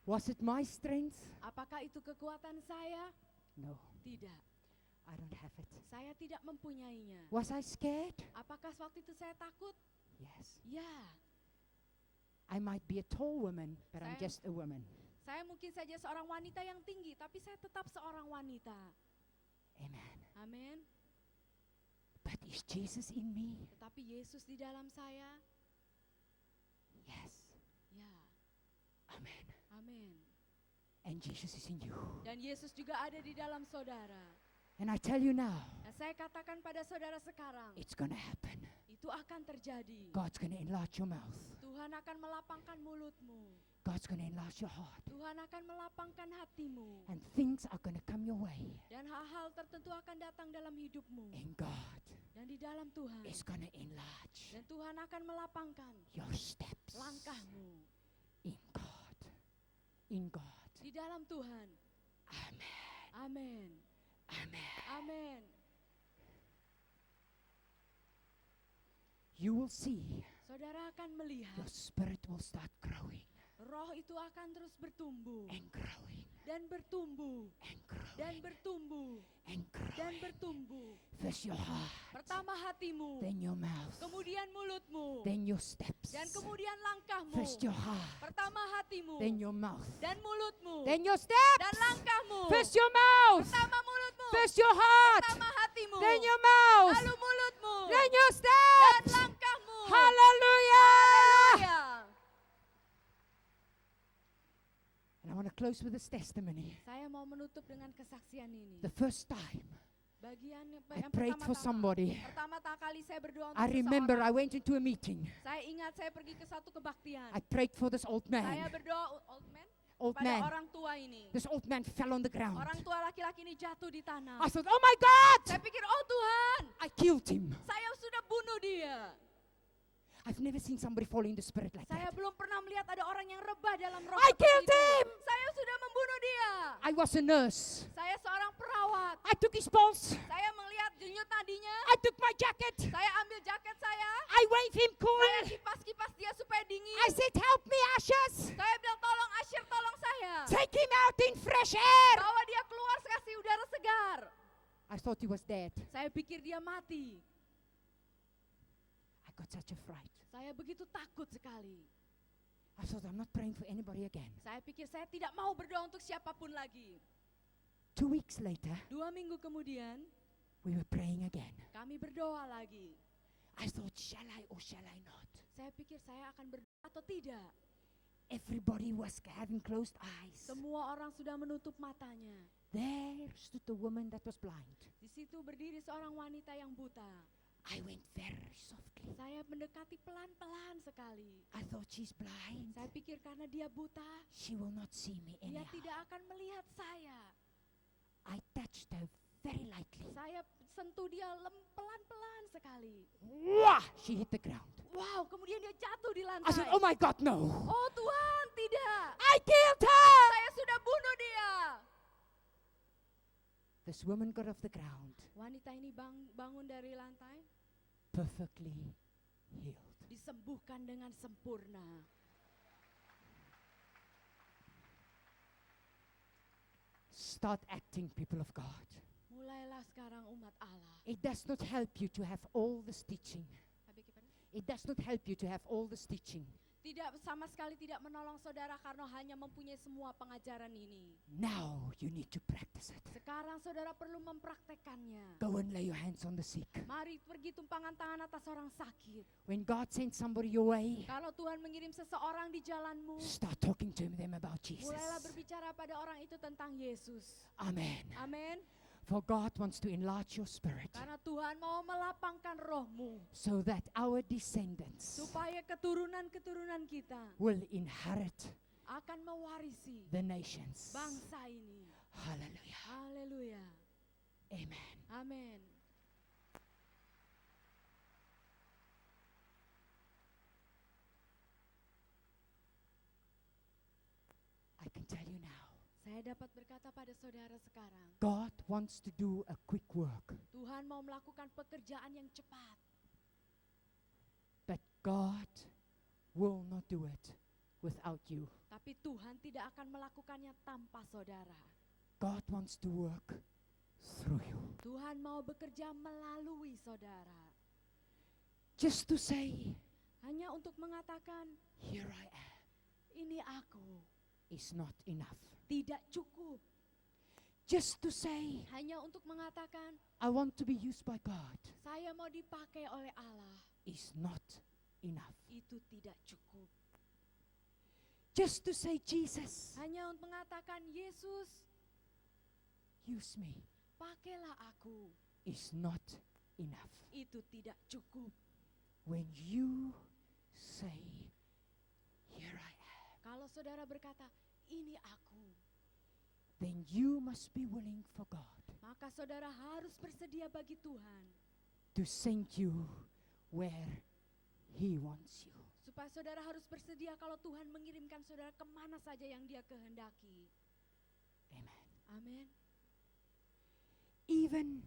Was it my strength? Apakah itu kekuatan saya? No, Tidak. I don't have it. Saya tidak mempunyainya. Was I scared? Apakah waktu itu saya takut? Yes. Ya. I might be a tall woman, but I'm Saya- just a woman. Saya mungkin saja seorang wanita yang tinggi, tapi saya tetap seorang wanita. Amen. Amin. But is Jesus in me? Tetapi Yesus di dalam saya? Yes. Ya. Amen. Amin. And Jesus is in you. Dan Yesus juga ada di dalam saudara. And I tell you now, Dan saya katakan pada saudara sekarang, it's gonna happen. itu akan terjadi. God's gonna enlarge your mouth. Tuhan akan melapangkan mulutmu. God's gonna enlarge your heart. Tuhan akan melapangkan hatimu. And things are gonna come your way. Dan hal-hal tertentu akan datang dalam hidupmu. And God Dan di dalam Tuhan. is gonna enlarge Dan Tuhan akan melapangkan your steps. langkahmu. In God. In God. Di dalam Tuhan. Amen. Amin. Amen. Amin. You will see Saudara akan melihat your spirit will start growing roh itu akan terus bertumbuh and growing dan bertumbuh and growing dan bertumbuh and dan growing. bertumbuh. First your heart, Pertama hatimu, then your mouth, kemudian mulutmu, then your steps. dan kemudian langkahmu. First your heart, Pertama hatimu, then your mouth, dan mulutmu, then your dan steps. langkahmu. First your mouth, Pertama mulutmu, first your heart, pertama hatimu, then your mouth, lalu mulutmu, then your dan steps. langkahmu. Hallelujah. Ya. And I want to close with this testimony. Saya mau menutup dengan kesaksian ini. The first time Bagian I yang prayed for somebody, pertama kali saya berdoa untuk I remember I seseorang. went into a meeting. Saya ingat saya pergi ke satu kebaktian. I prayed for this old Saya man. berdoa Old pada man. orang tua ini. This old man fell on the ground. Orang tua laki-laki ini jatuh di tanah. I thought, oh my God, Saya pikir, oh Tuhan, I killed him. saya sudah bunuh dia. I've never seen somebody fall in the spirit like Saya that. belum pernah melihat ada orang yang rebah dalam roh I seperti killed itu. him. Saya sudah membunuh dia. I was a nurse. Saya seorang perawat. I took his pulse. Saya melihat denyut nadinya. I took my jacket. Saya ambil jaket saya. I waved him Saya cool. kipas-kipas dia supaya dingin. I said, help me, Ashes. Saya bilang, tolong Asyir, tolong saya. Take him out in fresh air. Bawa dia keluar kasih udara segar. I thought he was dead. Saya pikir dia mati. I got such a fright. Saya begitu takut sekali. I thought, I'm not praying for anybody again. Saya pikir saya tidak mau berdoa untuk siapapun lagi. 2 weeks later, 2 minggu kemudian, we were praying again. kami berdoa lagi. I thought, shall I or shall I not? Saya pikir saya akan berdoa atau tidak. Everybody was having closed eyes. Semua orang sudah menutup matanya. There stood the woman that was blind. Di situ berdiri seorang wanita yang buta. I went very softly. Saya mendekati pelan-pelan sekali. I thought she's blind. Saya pikir karena dia buta, She will not see me dia anyhow. tidak akan melihat saya. I touched her very lightly. Saya sentuh dia pelan-pelan sekali. Wah! She hit the ground. Wow, kemudian dia jatuh di I lantai. said, oh my God, no. Oh Tuhan, tidak. I killed her! Saya sudah bunuh dia. This woman got off the ground, Wanita ini bangun dari lantai, perfectly healed. disembuhkan dengan sempurna. Start acting, people of God. Mulailah sekarang umat Allah. It does not help you to have all the stitching. It does not help you to have all the stitching. Tidak sama sekali tidak menolong saudara karena hanya mempunyai semua pengajaran ini. Now you need to practice it. Sekarang saudara perlu mempraktekannya. Go and lay your hands on the sick. Mari pergi tumpangan tangan atas orang sakit. When God sends somebody your way, Kalau Tuhan mengirim seseorang di jalanmu, start talking to them about Jesus. mulailah berbicara pada orang itu tentang Yesus. Amen. Amin. For God wants to enlarge your spirit Karena Tuhan mau melapangkan rohmu so that our descendants supaya keturunan-keturunan kita will inherit akan mewarisi the nations. bangsa ini. Hallelujah. Haleluya. Amen. Amin. I can tell you now, Saya dapat berkata pada saudara sekarang, God wants to do a quick work, Tuhan mau melakukan pekerjaan yang cepat. but God will not do it without you. Tapi Tuhan tidak akan melakukannya tanpa saudara. God wants to work through you. Tuhan mau bekerja melalui saudara. Just to say, Hanya untuk mengatakan, here I am, ini aku. is not enough. Tidak cukup. Just to say, Hanya untuk mengatakan, I want to be used by God, saya mau dipakai oleh Allah. is not enough. Itu tidak cukup. Just to say, Jesus, Hanya untuk mengatakan, Yesus, use me, pakailah aku. is not enough. Itu tidak cukup. When you say, here I am, Kalau saudara berkata, ini aku, then you must be willing for God maka saudara harus bersedia bagi Tuhan to send you where He wants you. supaya saudara harus bersedia kalau Tuhan mengirimkan saudara kemana saja yang Dia kehendaki. Amen. Amin. Even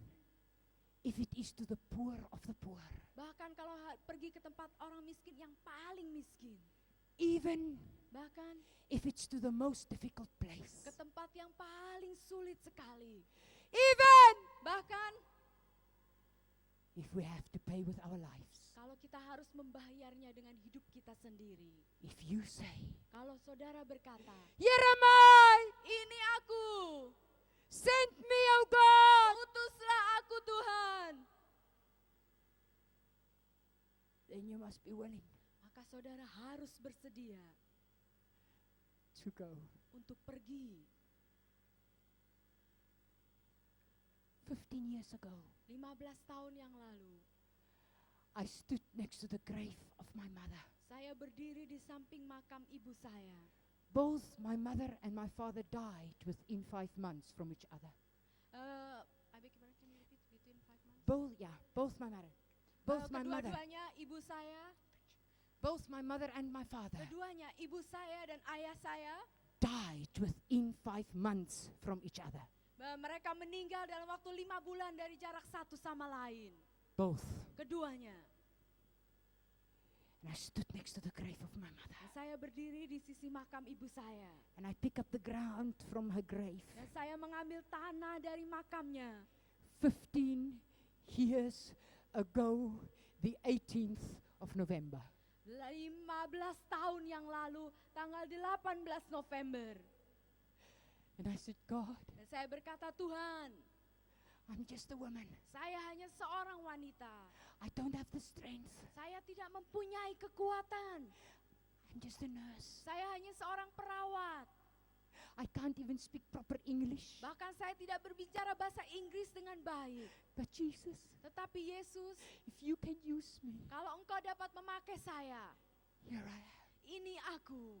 if it is to the poor of the poor, Bahkan kalau pergi ke tempat orang miskin yang paling miskin, even bahkan if it's to the most difficult place, ke tempat yang paling sulit sekali, even bahkan if we have to pay with our lives, kalau kita harus membayarnya dengan hidup kita sendiri. if you say, Kalau saudara berkata, here am I, ini aku, send me, O God, utuslah aku Tuhan, then you must be willing maka saudara harus bersedia to go. untuk pergi. 15 years ago, 15 tahun yang lalu, I stood next to the grave of my mother. saya berdiri di samping makam ibu saya. Both my mother and my father died within 5 months from each other. I beg your pardon, can you repeat between 5 months? Both my mother. Both my mother. Kedua-duanya ibu saya, Both my mother and my father keduanya ibu saya dan ayah saya, died within 5 months from each other. mereka meninggal dalam waktu 5 bulan dari jarak satu sama lain. Both. Keduanya. And I stood next to the grave of my mother. Dan saya berdiri di sisi makam ibu saya. And I pick up the ground from her grave. Dan saya mengambil tanah dari makamnya. 15 years ago, the 18th of November. 15 tahun yang lalu, tanggal 18 November. And I said, God, Dan saya berkata, Tuhan, I'm just a woman. saya hanya seorang wanita. I don't have the strength. Saya tidak mempunyai kekuatan. I'm just a nurse. Saya hanya seorang perawat. I can't even speak proper English. Bahkan saya tidak berbicara bahasa Inggris dengan baik. But Jesus, Tetapi Yesus, if you can use me, kalau engkau dapat memakai saya, here I am. ini aku,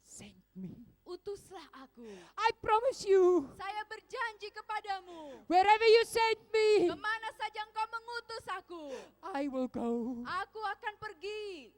Send me. utuslah aku. I promise you, Saya berjanji kepadamu, wherever you send me, kemana saja engkau mengutus aku, I will go. aku akan pergi.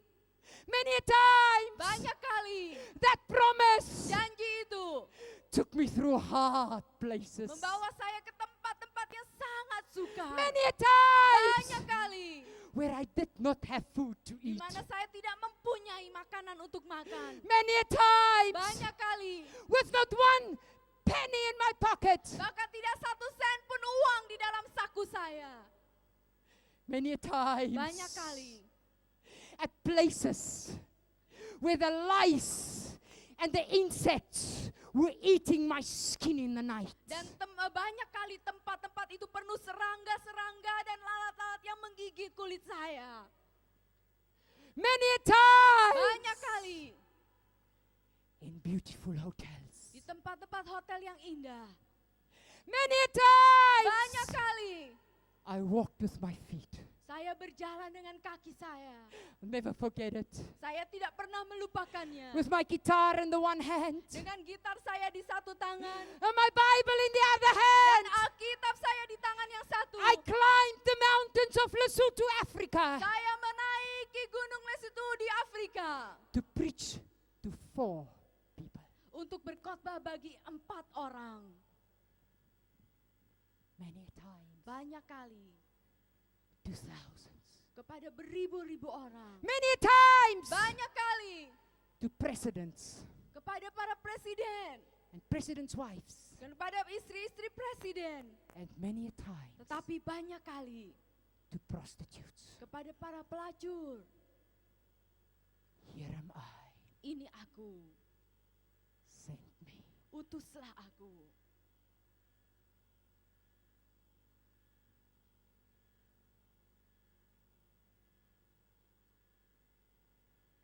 Many a times, Banyak kali that promise janji itu took me through hard places. membawa saya ke tempat-tempat yang sangat sukar. Many a times Banyak kali where I did not have food to di eat. mana saya tidak mempunyai makanan untuk makan. Many a times Banyak kali with not one penny in my pocket. bahkan tidak 1 sen pun uang di dalam saku saya. Many a times Banyak kali at places where the lice and the insects were eating my skin in the night. dan banyak kali tempat-tempat itu penuh serangga-serangga dan lalat-lalat yang menggigit kulit saya. Many a times Banyak kali in beautiful hotels. di tempat-tempat hotel yang indah. Many a times Banyak kali I walked with my feet. saya berjalan dengan kaki saya. I'll never forget it. Saya tidak pernah melupakannya. With my guitar in the one hand Dengan gitar saya di satu tangan and my Bible in the other dan hand, Alkitab saya di tangan yang satu. I climbed the mountains of Lesotho, Africa, Saya menaiki Gunung Lesotho di Afrika to preach to 4 people. untuk berkhotbah bagi 4 orang. Many a times Banyak kali to thousands. kepada beribu-ribu orang. Many a times Banyak kali to presidents kepada para presiden, and presidents' wives. kepada istri-istri presiden. And many a times Tetapi banyak kali to prostitutes. kepada para pelacur. Here am I. Ini aku, Send me. utuslah aku.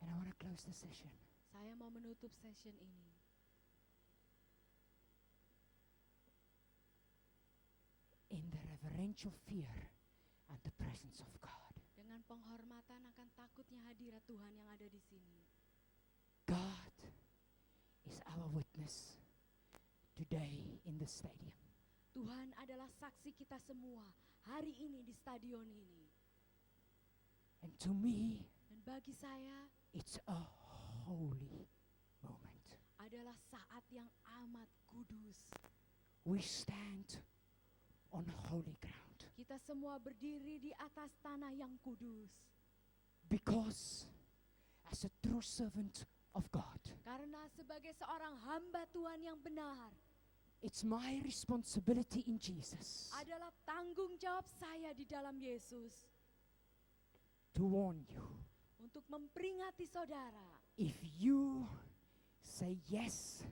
And I want to close the session Saya mau menutup session ini in the reverential fear and the presence of God. dengan penghormatan akan takutnya hadirat Tuhan yang ada di sini. God is our witness today in the stadium. Tuhan adalah saksi kita semua hari ini di stadion ini. And to me, Dan bagi saya it's a holy moment. adalah saat yang amat kudus. We stand on holy ground Kita semua berdiri di atas tanah yang kudus. because as a true servant of God, Karena sebagai seorang hamba Tuhan yang benar, it's my responsibility in Jesus adalah tanggung jawab saya di dalam Yesus to warn you. untuk memperingati saudara. If you say yes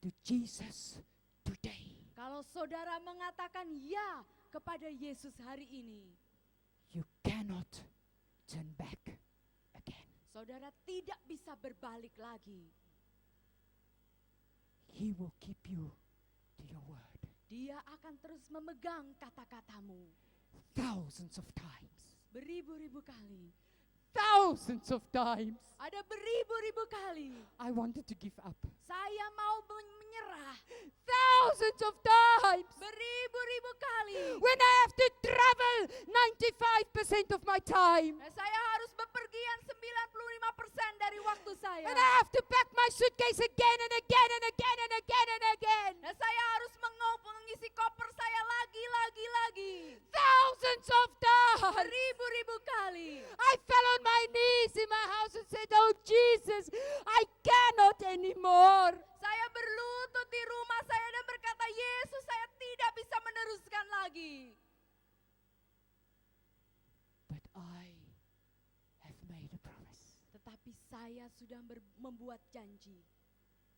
to Jesus today, Kalau saudara mengatakan ya kepada Yesus hari ini, you cannot turn back again. saudara tidak bisa berbalik lagi. He will keep you to your word. Dia akan terus memegang kata-katamu Thousands of times. beribu-ribu kali. Thousands of times. Ada beribu-ribu kali I wanted to give up. saya mau menyerah. Thousands of times. Beribu-ribu kali When I have to travel 95% of my time. saya harus bepergian 95% dari waktu saya. And I have to pack my suitcase again and again and again and again and again. Dan saya harus mengisi koper saya lagi. Thousands of times. Beribu-ribu kali. I fell on my knees in my house and said, "Oh Jesus, I cannot anymore." Saya berlutut di rumah saya dan berkata, Yesus, saya tidak bisa meneruskan lagi. But I have made a promise. Tetapi saya sudah membuat janji.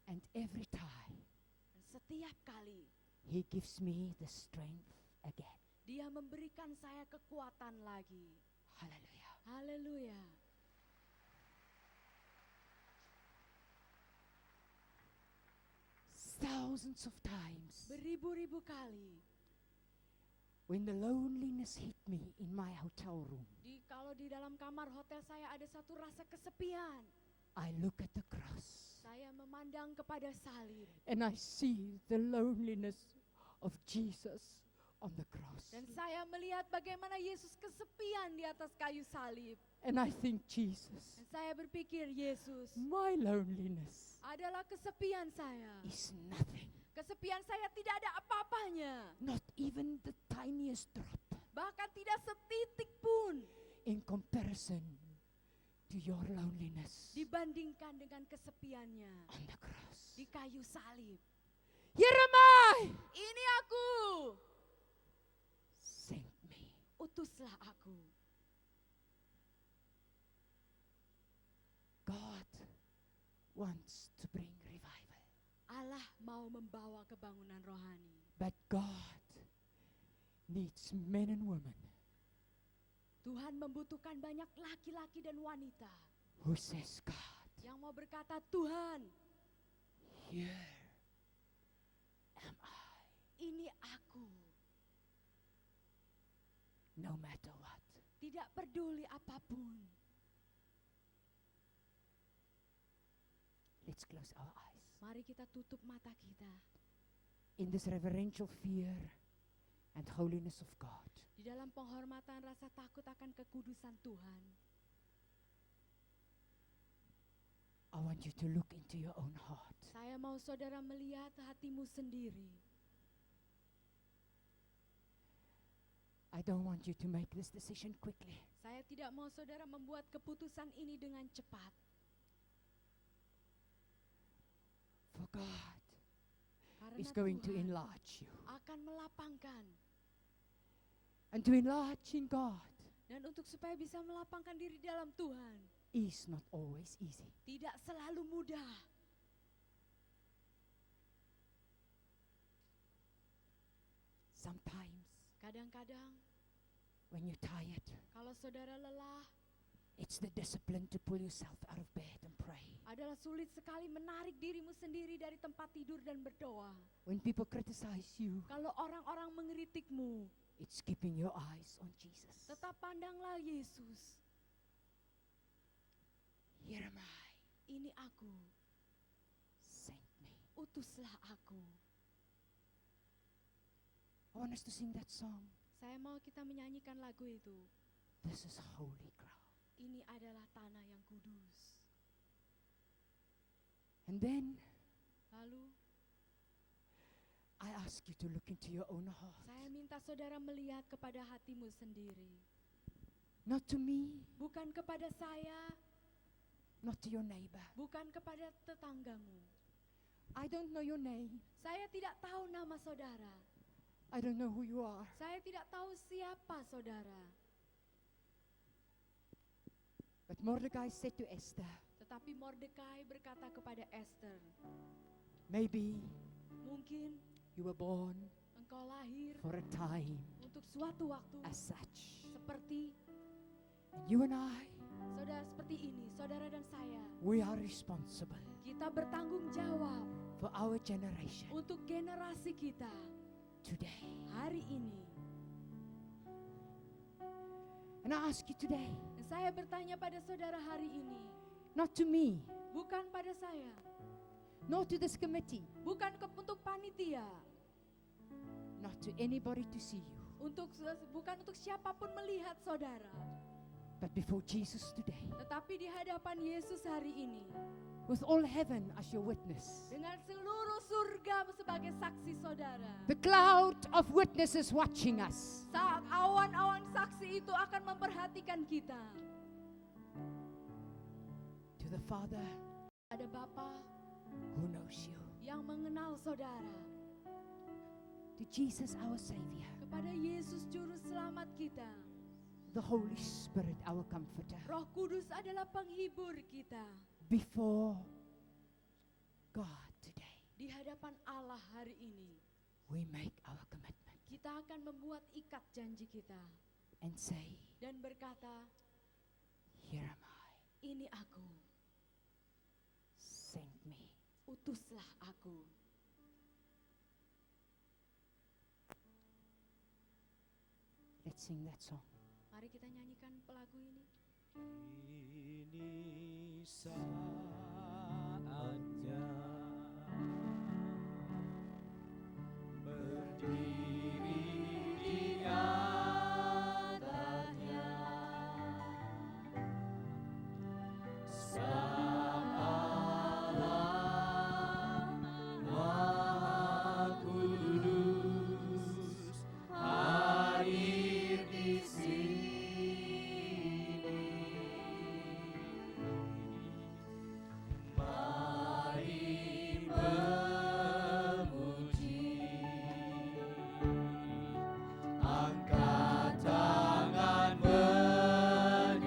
And every time Dan setiap kali He gives me the strength again. Dia memberikan saya kekuatan lagi. Hallelujah. Haleluya. thousands of times beribu-ribu kali. when the loneliness hit me in my hotel room, Kalau di dalam kamar hotel saya ada satu rasa kesepian, I look at the cross saya memandang kepada salib. and I see the loneliness of Jesus on the cross. Dan saya melihat bagaimana Yesus kesepian di atas kayu salib. And I think, Jesus, Dan saya berpikir, Yesus my loneliness adalah kesepian saya. is nothing, Kesepian saya tidak ada apa-apanya. not even the tiniest drop Bahkan tidak setitik pun in comparison to your loneliness dibandingkan dengan kesepiannya on the cross. di kayu salib. Here am I! Ini aku, Send me. utuslah aku. God wants to bring revival, Allah mau membawa kebangunan rohani. but God needs men and women Tuhan membutuhkan banyak laki-laki dan wanita who says, God, yang mau berkata, Tuhan, here am I, ini aku. no matter what. Tidak peduli apapun. Let's close our eyes. Mari kita tutup mata kita. In this reverential fear and holiness of God, Di dalam penghormatan rasa takut akan kekudusan Tuhan. I want you to look into your own heart. Saya mau saudara melihat hatimu sendiri. I don't want you to make this decision quickly. Saya tidak mau saudara membuat keputusan ini dengan cepat. For God Karena is going to Tuhan enlarge you. akan melapangkan. And to enlarge in God Dan untuk supaya bisa melapangkan diri dalam Tuhan, is not always easy. tidak selalu mudah. Sometimes Kadang-kadang when you're tired, kalau saudara lelah, it's the discipline to pull yourself out of bed and pray. adalah sulit sekali menarik dirimu sendiri dari tempat tidur dan berdoa. When people criticize you, Kalau orang-orang mengeritikmu, it's keeping your eyes on Jesus. tetap pandanglah Yesus. Here am I, Ini aku, send me. utuslah aku. I want us to sing that song. Saya mau kita menyanyikan lagu itu. This is holy ground. Ini adalah tanah yang kudus. And then Lalu I ask you to look into your own heart. saya minta saudara melihat kepada hatimu sendiri. Not to me, Bukan kepada saya, not to your neighbor. bukan kepada tetanggamu. I don't know your name. Saya tidak tahu nama saudara. I don't know who you are. Saya tidak tahu siapa saudara. But Mordecai said to Esther, Tetapi Mordekai berkata kepada Esther, maybe mungkin you were born engkau lahir for a time untuk suatu waktu as such. seperti And you and I, saudara seperti ini, saudara dan saya. we are responsible Kita bertanggung jawab for our generation untuk generasi kita today. hari ini. And I ask you today, Dan saya bertanya pada saudara hari ini, not to me, bukan pada saya, not to this committee, bukan untuk panitia, not to anybody to see you, bukan untuk siapapun melihat saudara, but before Jesus today, tetapi di hadapan Yesus hari ini, with all heaven as your witness. dengan seluruh surga sebagai saksi saudara. The cloud of witnesses watching us. Saat awan-awan saksi itu akan memperhatikan kita. To the Father Ada Bapa who knows you. yang mengenal saudara. To Jesus our Savior. Kepada Yesus juru selamat kita. The Holy Spirit our comforter. Roh Kudus adalah penghibur kita. Before God today, Di hadapan Allah hari ini, we make our commitment kita akan membuat ikat janji kita. and say, Dan berkata, here am I, ini aku, send me. utuslah aku. Let's sing that song. Mari kita nyanyikan lagu ini. Ini saatnya berdiri di hadapannya, Sang Allah Maha Kudus hadir di sini. Mari memuji, angkat tangan menyembah,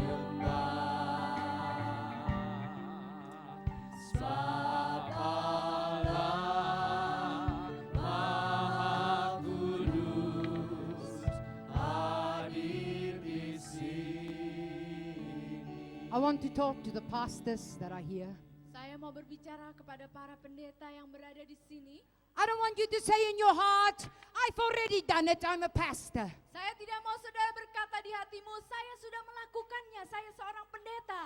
sebab Allah Maha Kudus hadir di sini. I want to talk to the pastors that are here. Saya mau berbicara kepada para pendeta yang berada di sini. I don't want you to say in your heart, I've already done it, I'm a pastor. Saya tidak mau saudara berkata di hatimu, saya sudah melakukannya, saya seorang pendeta.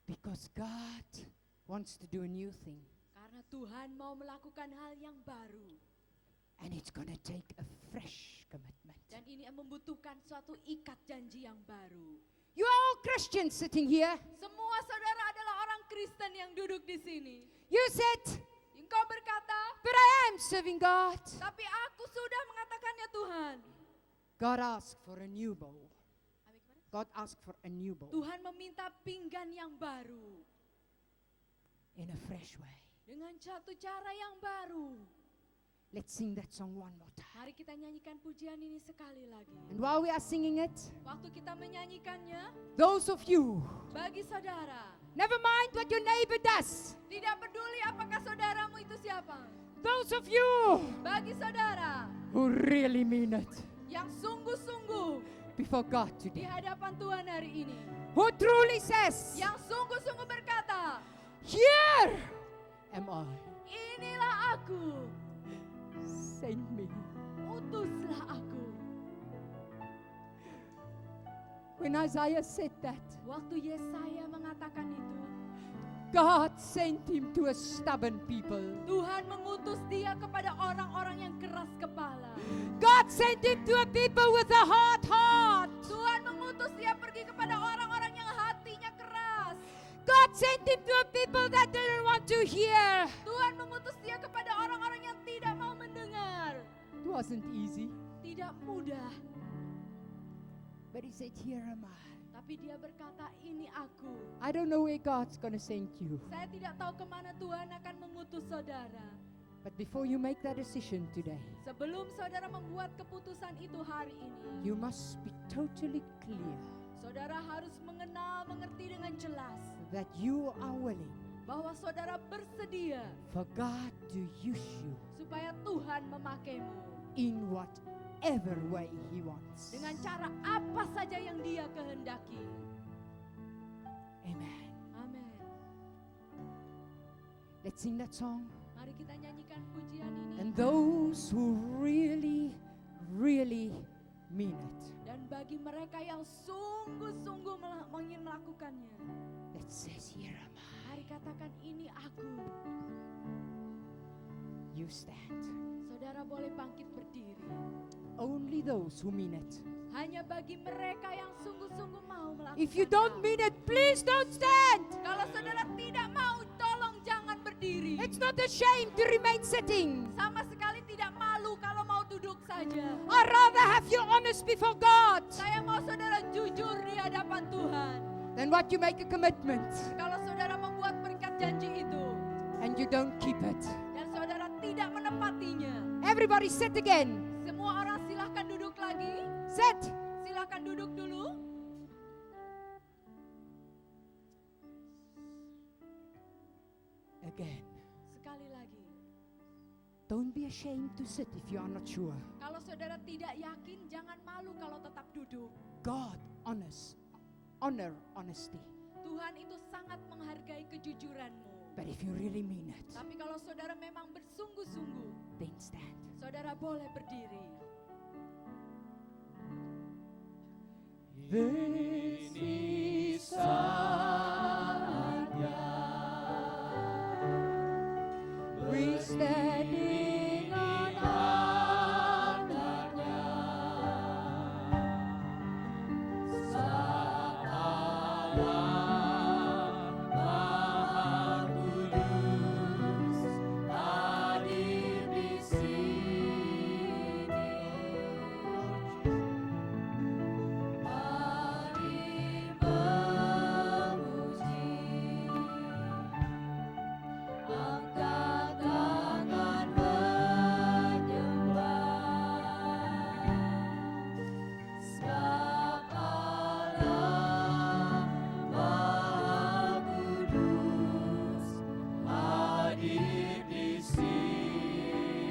Because God wants to do a new thing. Karena Tuhan mau melakukan hal yang baru. And it's going to take a fresh commitment. Dan ini membutuhkan suatu ikat janji yang baru. You are all Christians sitting here. Semua saudara adalah orang Kristen yang duduk di sini. You said, Engkau berkata, but I am serving God. tapi aku sudah mengatakannya Tuhan. God asked for a new bowl. God asked for a new bowl Tuhan meminta pinggan yang baru. in a fresh way. Dengan satu cara yang baru. Let's sing that song one more time. Mari kita nyanyikan pujian ini sekali lagi. And while we are singing it, Waktu kita menyanyikannya, those of you, bagi saudara, never mind what your neighbor does. tidak peduli apakah saudaramu itu siapa. Those of you Bagi saudara who really mean it yang sungguh-sungguh before God di today. hadapan Tuhan hari ini. Who truly says, Yang sungguh-sungguh berkata, here am I. inilah aku, Send me. utuslah aku. When Isaiah said that, Waktu Yesaya mengatakan itu, God sent him to a stubborn people. Tuhan mengutus dia kepada orang-orang yang keras kepala. God sent him to a people with a hard heart. Tuhan mengutus dia pergi kepada orang-orang yang hatinya keras. God sent him to a people that didn't want to hear. Tuhan mengutus dia kepada orang-orang yang tidak mau mendengar. It wasn't easy, Tidak mudah, but he said, here am I. tapi dia berkata, ini aku. I don't know where God's going to send you. Saya tidak tahu kemana Tuhan akan mengutus saudara. But before you make that decision today, Sebelum saudara membuat keputusan itu hari ini, you must be totally clear saudara harus mengenal, mengerti dengan jelas that you are willing bahwa saudara bersedia for God to use you supaya Tuhan memakaimu in whatever way He wants. dengan cara apa saja yang Dia kehendaki. Amen. Amin. Let's sing that song. Mari kita nyanyikan pujian ini. And those who really, really mean it, Dan bagi mereka yang sungguh-sungguh ingin melakukannya, that says, here am I. mari katakan, ini aku. You stand. Saudara boleh bangkit berdiri. Only those who mean it. Hanya bagi mereka yang sungguh-sungguh mau melakukan. If you don't mean it, please don't stand. Kalau saudara tidak mau, tolong jangan berdiri. It's not a shame to remain sitting. Sama sekali tidak malu kalau mau duduk saja. I'd rather have you honest before God Saya mau saudara jujur di hadapan Tuhan. than what you make a commitment Kalau saudara membuat berikat janji itu and you don't keep it. dan saudara tidak menepatinya. Everybody sit again. Semua orang silahkan duduk lagi. Sit. Silahkan duduk dulu. Again. Sekali lagi. Don't be ashamed to sit if you are not sure. Kalau saudara tidak yakin, jangan malu kalau tetap duduk. God honor honesty. Tuhan itu sangat menghargai kejujuranmu. But if you really mean it, Tapi kalau saudara memang bersungguh-sungguh, then stand. saudara boleh berdiri. Ini saatnya We standing on altarnya. Maha Kudus hadir di sini. Mari memuji, angkat tangan menyembah, sebab Allah Maha Kudus Hadir di sini.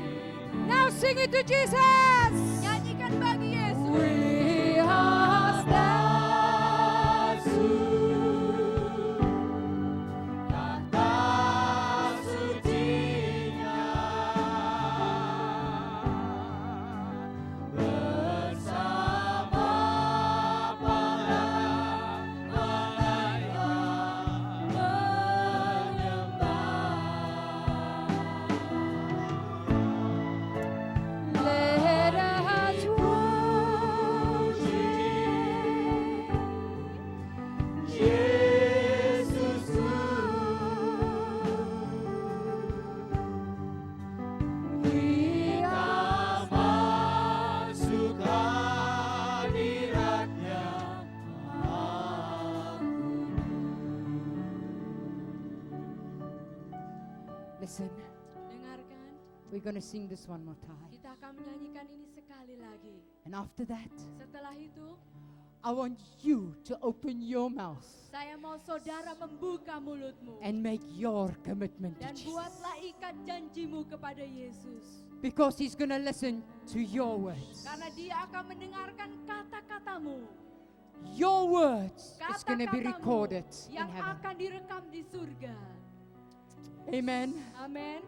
Now sing it to Jesus. Nyanyikan bagi Yesus. We are Kata sucinya bersama para malaikat menyembah. Let us worship Yesusku, kita masuk hadiratnya. Listen, Dengarkan, we're going to sing this one more time. kita akan menyanyikan ini sekali lagi. And after that, Setelah itu, I want you to open your mouth saya mau saudara membuka mulutmu. and make your commitment to Dan Jesus. buatlah ikat janjimu kepada Yesus. Because He's going to listen to your words. Karena dia akan mendengarkan kata-katamu. Your words is going to be Kata-katamu recorded in yang heaven. akan direkam di surga. Amen. Amin.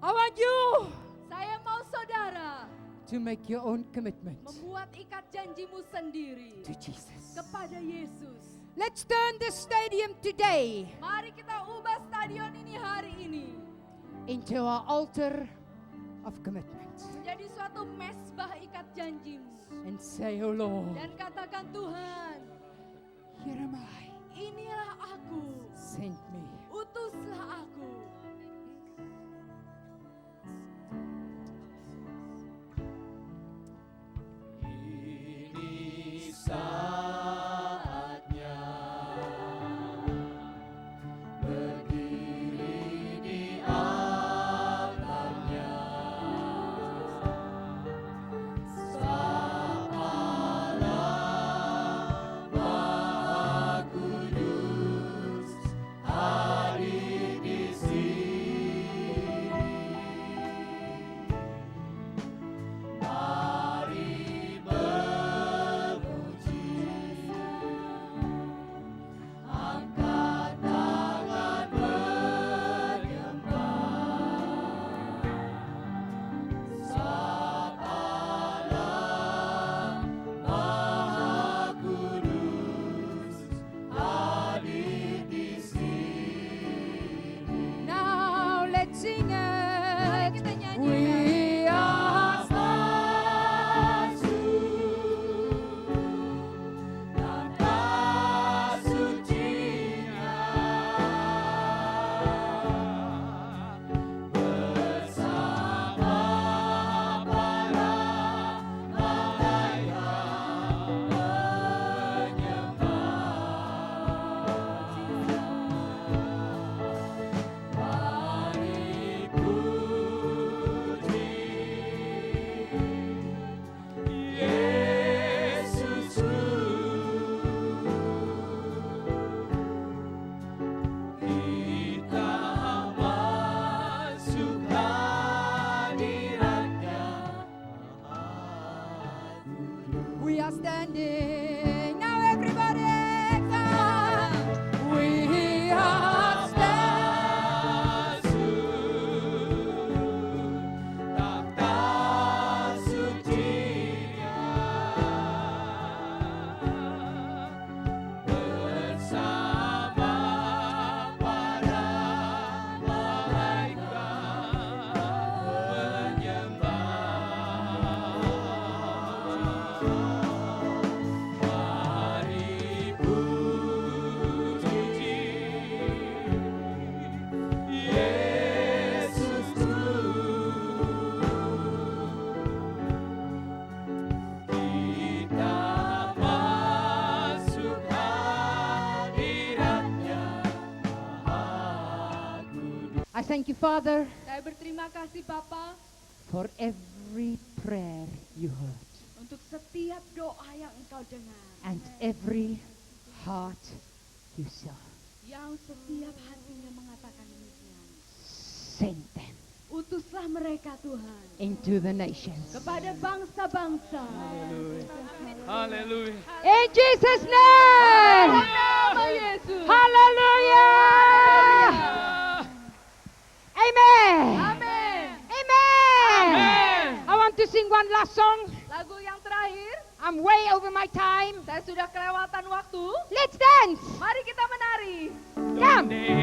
I want you Saya mau saudara to make your own commitment membuat ikat janjimu sendiri to Jesus. kepada Yesus. Let's turn this stadium today Mari kita ubah stadion ini hari ini into our altar of commitment menjadi suatu mesbah ikat janjimu. and say, Oh Lord, Dan katakan, Tuhan, here am I. inilah aku, Send me. utuslah aku. Ini saatnya berdiri di altarnya. Sebab Allah Maha Kudus I thank you, Father, Saya berterima kasih Bapa for every prayer you heard untuk setiap doa yang Engkau dengar. and every heart you saw. Yang setiap hatinya mengatakan demikian. Send them Utuslah mereka Tuhan into the nations. kepada bangsa-bangsa. Haleluya. In Jesus' name. Nama Yesus. Hallelujah. Amen. Amin. Amen. Amen. I want to sing one last song. Lagu yang terakhir, I'm way over my time. saya sudah kelewatan waktu. Let's dance. Mari kita menari. Come. Donde